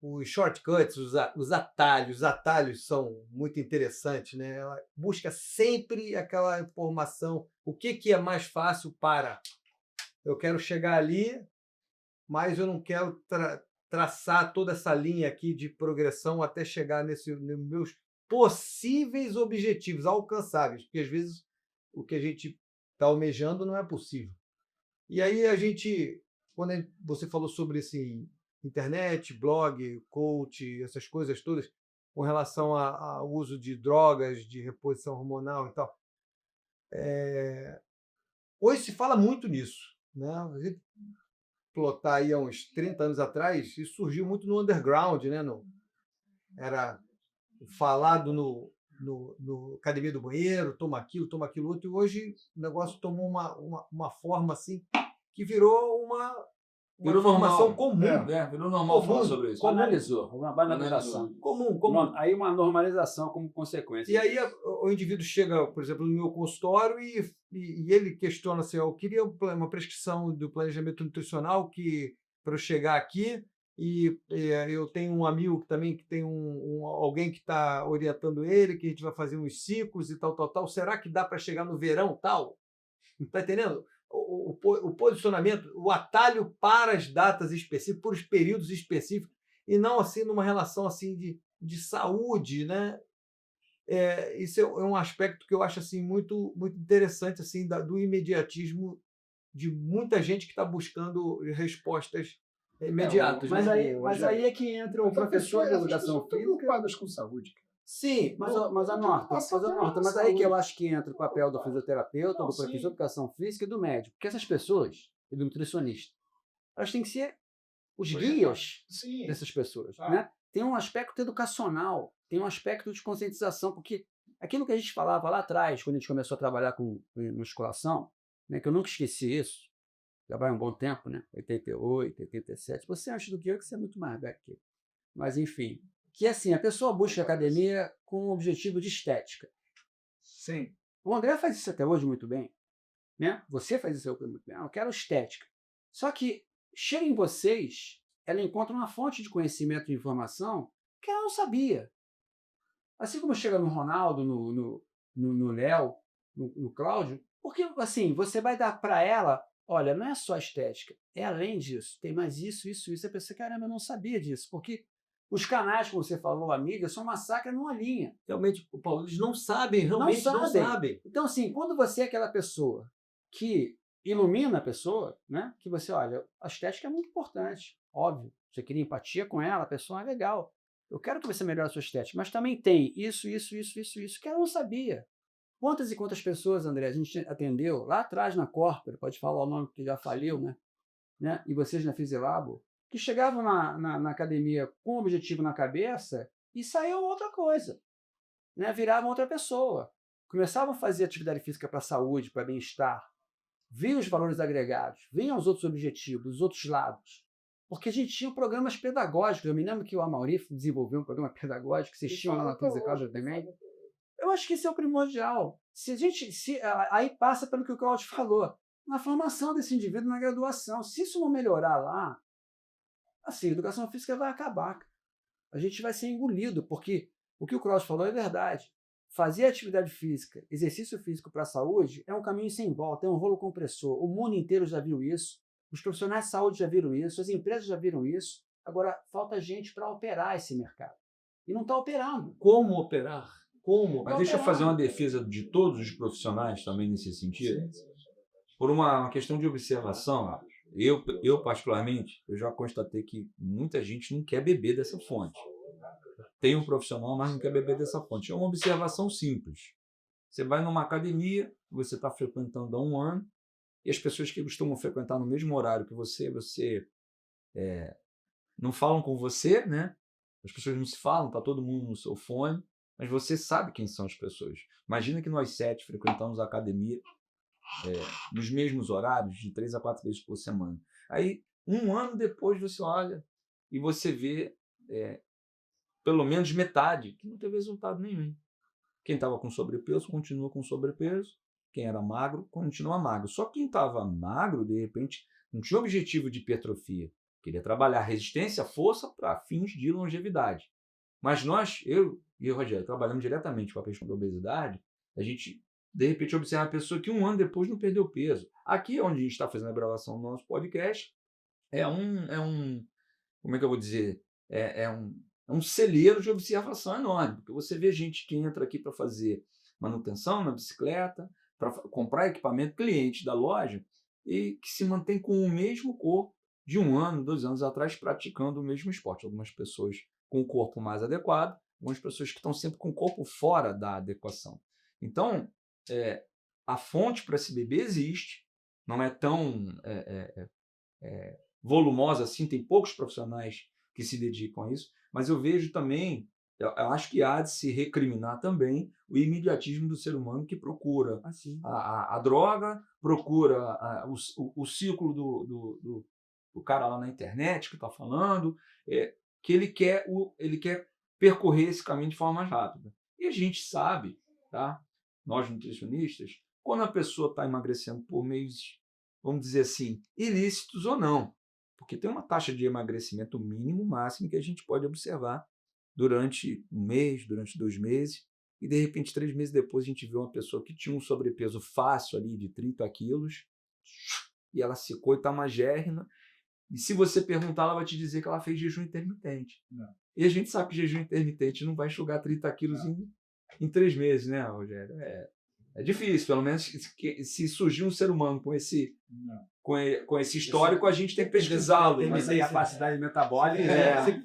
Os shortcuts, os atalhos são muito interessantes, né? Ela busca sempre aquela informação, o que é mais fácil para eu quero chegar ali, mas eu não quero traçar toda essa linha aqui de progressão até chegar nos meus possíveis objetivos alcançáveis, porque às vezes o que a gente está almejando não é possível. E aí quando você falou sobre esse internet, blog, coach, essas coisas todas, com relação ao uso de drogas, de reposição hormonal e tal, hoje se fala muito nisso, né? A gente plotar aí há uns 30 anos atrás, isso surgiu muito no underground, né? Era falado no academia do banheiro, toma aquilo outro, e hoje o negócio tomou uma forma assim que virou uma informação normal. comum. Virou normal Comum. falar sobre isso. Banalizou, uma banalização. Comum. Aí uma normalização como consequência. E aí o indivíduo chega, por exemplo, no meu consultório e ele questiona assim, eu queria uma prescrição do planejamento nutricional para eu chegar aqui e eu tenho um amigo também que tem alguém que está orientando ele, que a gente vai fazer uns ciclos e tal. Será que dá para chegar no verão tal? Está entendendo? O posicionamento, o atalho para as datas específicas, por os períodos específicos, e não assim numa relação assim de saúde, né? Isso é um aspecto que eu acho assim muito muito interessante assim do imediatismo de muita gente que está buscando respostas imediatas. Mas né? aí é que entra o professor de educação física. preocupadas com saúde. Sim, Mas a Norta, mas aí que eu acho que entra o papel do fisioterapeuta, do professor de educação física e do médico. Porque essas pessoas, e do nutricionista, elas têm que ser os guias dessas pessoas. Né? Tem um aspecto educacional, tem um aspecto de conscientização, porque aquilo que a gente falava lá atrás, quando a gente começou a trabalhar com musculação, né, que eu nunca esqueci isso, já vai um bom tempo, né? 88, 87. Você antes do que eu, que você é muito mais velho que eu. Mas, enfim, que assim, a pessoa busca academia com um objetivo de estética. Sim. O André faz isso até hoje muito bem. Né? Você faz isso muito bem. Eu quero estética. Só que chega em vocês, ela encontra uma fonte de conhecimento e informação que ela não sabia. Assim como chega no Ronaldo, no Léo, no Cláudio, porque assim, você vai dar para ela, olha, não é só estética, é além disso, tem mais isso. A pessoa, caramba, eu não sabia disso, porque Os canais, como você falou, a mídia, são uma sacra numa linha. Realmente, Paulo, eles não sabem, realmente não sabem. Então, assim, quando você é aquela pessoa que ilumina a pessoa, né? Que você, olha, a estética é muito importante, óbvio. Você cria empatia com ela, a pessoa é legal. Eu quero que você melhore a sua estética, mas também tem isso, que ela não sabia. Quantas e quantas pessoas, André, a gente atendeu lá atrás na Corpora, pode falar o nome que já faliu, né? E vocês na Fisilabo, que chegavam na academia com um objetivo na cabeça e saíam outra coisa, né? Viravam outra pessoa. Começavam a fazer atividade física para a saúde, para bem-estar, viam os valores agregados, viam os outros objetivos, os outros lados. Porque a gente tinha programas pedagógicos. Eu me lembro que o Amaury desenvolveu um programa pedagógico que vocês tinham lá na Fisioterapia também. Eu acho que isso é o primordial. Aí passa pelo que o Claudio falou, na formação desse indivíduo na graduação. Se isso não melhorar lá, assim, a educação física vai acabar. A gente vai ser engolido, porque o que o Claudio falou é verdade. Fazer atividade física, exercício físico para a saúde é um caminho sem volta, é um rolo compressor. O mundo inteiro já viu isso, os profissionais de saúde já viram isso, as empresas já viram isso. Agora, falta gente para operar esse mercado. E não está operando. Como operar? Como? Mas deixa eu fazer uma defesa de todos os profissionais também nesse sentido. Por uma questão de observação, eu particularmente, eu já constatei que muita gente não quer beber dessa fonte. Tem um profissional, mas não quer beber dessa fonte. É uma observação simples. Você vai numa academia, você está frequentando há um ano, e as pessoas que costumam frequentar no mesmo horário que você não falam com você, né? As pessoas não se falam, está todo mundo no seu fone, mas você sabe quem são as pessoas. Imagina que nós 7 frequentamos a academia nos mesmos horários, de 3 a 4 vezes por semana. Aí, um ano depois, você olha e você vê pelo menos metade que não teve resultado nenhum. Quem estava com sobrepeso continua com sobrepeso, quem era magro continua magro. Só quem estava magro, de repente, não tinha objetivo de hipertrofia. Queria trabalhar resistência, força para fins de longevidade. Mas nós, eu e o Rogério, trabalhamos diretamente com a questão da obesidade. A gente, de repente, observa a pessoa que um ano depois não perdeu peso. Aqui, onde a gente está fazendo a gravação do nosso podcast, como é que eu vou dizer? É um celeiro de observação enorme, porque você vê gente que entra aqui para fazer manutenção na bicicleta, para comprar equipamento, cliente da loja, e que se mantém com o mesmo corpo de 1 ano, 2 anos atrás, praticando o mesmo esporte. Algumas pessoas com o corpo mais adequado, algumas pessoas que estão sempre com o corpo fora da adequação. Então, a fonte para se beber existe, não é tão volumosa assim, tem poucos profissionais que se dedicam a isso, mas eu vejo também, eu acho que há de se recriminar também o imediatismo do ser humano que procura a droga, procura o ciclo do cara lá na internet que está falando, que ele quer percorrer esse caminho de forma mais rápida. E a gente sabe, tá? Nós nutricionistas, quando a pessoa está emagrecendo por meios, vamos dizer assim, ilícitos ou não, porque tem uma taxa de emagrecimento mínimo, máximo, que a gente pode observar durante 1 mês, durante 2 meses, e de repente 3 meses depois a gente vê uma pessoa que tinha um sobrepeso fácil ali de 30 quilos, e ela secou e está magérrima, e se você perguntar, ela vai te dizer que ela fez jejum intermitente. Não. E a gente sabe que jejum intermitente não vai enxugar 30 quilos em 3 meses, né, Rogério? É difícil, pelo menos se surgir um ser humano com esse histórico, a gente tem que pesquisá-lo. Tem que ter capacidade metabólica.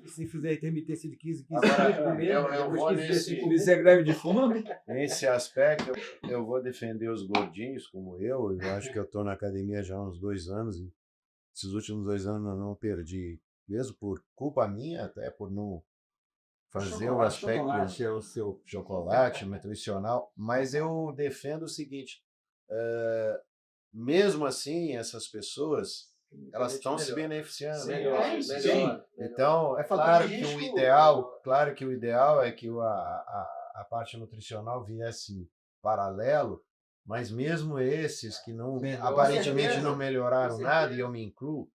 Se fizer intermitência de 15 Agora, dias, eu vou isso é greve de fome. nesse aspecto, eu vou defender os gordinhos como eu. Eu acho que eu estou na academia já há uns 2 anos e esses últimos 2 anos eu não perdi, mesmo por culpa minha, até por não fazer o aspecto Chocolate é o seu chocolate nutricional, mas eu defendo o seguinte, mesmo assim, essas pessoas, elas estão se beneficiando. Sim. Então, é claro que o ideal é que a parte nutricional viesse paralelo, mas mesmo esses que não aparentemente não melhoraram nada, e eu me incluo,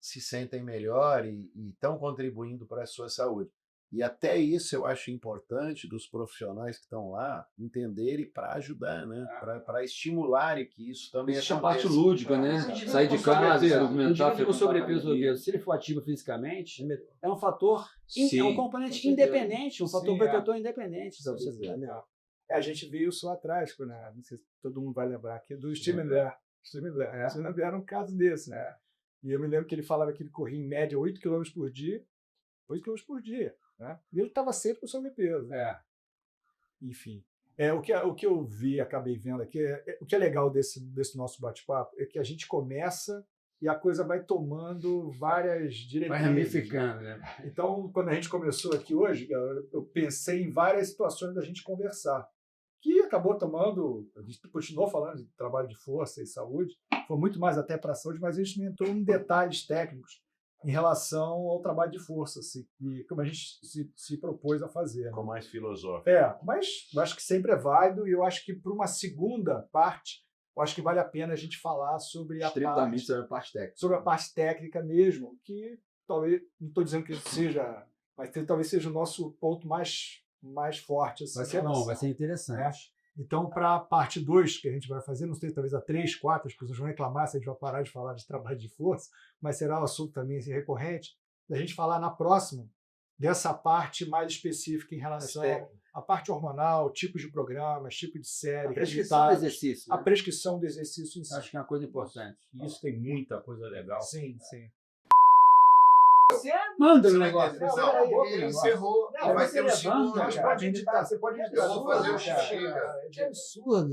se sentem melhor e estão contribuindo para a sua saúde. E até isso eu acho importante dos profissionais que estão lá entenderem para ajudar, né? Para estimularem que isso também Existe a parte aconteça. lúdica, né? indivíduo Sair de com casa, sobrepeso, se o movimentar, indivíduo com frequentar sobrepeso ou academia. obeso, se ele for ativo fisicamente, é um fator, é Sim, um componente com certeza. independente, um fator Sim, protetor independente da sociedade. A gente viu isso lá atrás, né? Não sei se todo mundo vai lembrar aqui, do Steven Blair. Steven Blair era um caso desse, né? E eu me lembro que ele falava que ele corria em média 8 km por dia, 8 km por dia, né? E ele estava sempre com sobrepeso. Enfim. O que eu vi, acabei vendo aqui, o que é legal desse nosso bate-papo é que a gente começa e a coisa vai tomando várias diretrizes. Vai ramificando, né? Então, quando a gente começou aqui hoje, eu pensei em várias situações da gente conversar, que acabou tomando, a gente continuou falando de trabalho de força e saúde, foi muito mais até para a saúde, mas a gente não entrou em detalhes técnicos em relação ao trabalho de força, assim, e como a gente se propôs a fazer. Né? Ficou mais filosófico. Mas eu acho que sempre é válido e eu acho que para uma segunda parte, eu acho que vale a pena a gente falar sobre a Estritamente sobre a parte técnica. sobre a parte técnica mesmo, que talvez, não estou dizendo que seja, mas talvez seja o nosso ponto mais forte. Assim, Vai ser bom, vai ser interessante. Então, para a parte 2 que a gente vai fazer, não sei, talvez a 3, 4, as pessoas vão reclamar se a gente vai parar de falar de trabalho de força, mas será um assunto também assim, recorrente, da gente falar na próxima dessa parte mais específica em relação à parte hormonal, tipos de programas, tipo de série, A prescrição do resultados, exercício. a Né? prescrição do exercício em si. Acho que é uma coisa importante. Isso tem muita coisa legal. Sim, sim. Manda o negócio. Ele encerrou. Não, vai você ter um levanta, segundo. cara. Você pode editar, você pode editar. Eu vou fazer o xixi, cara. É absurdo.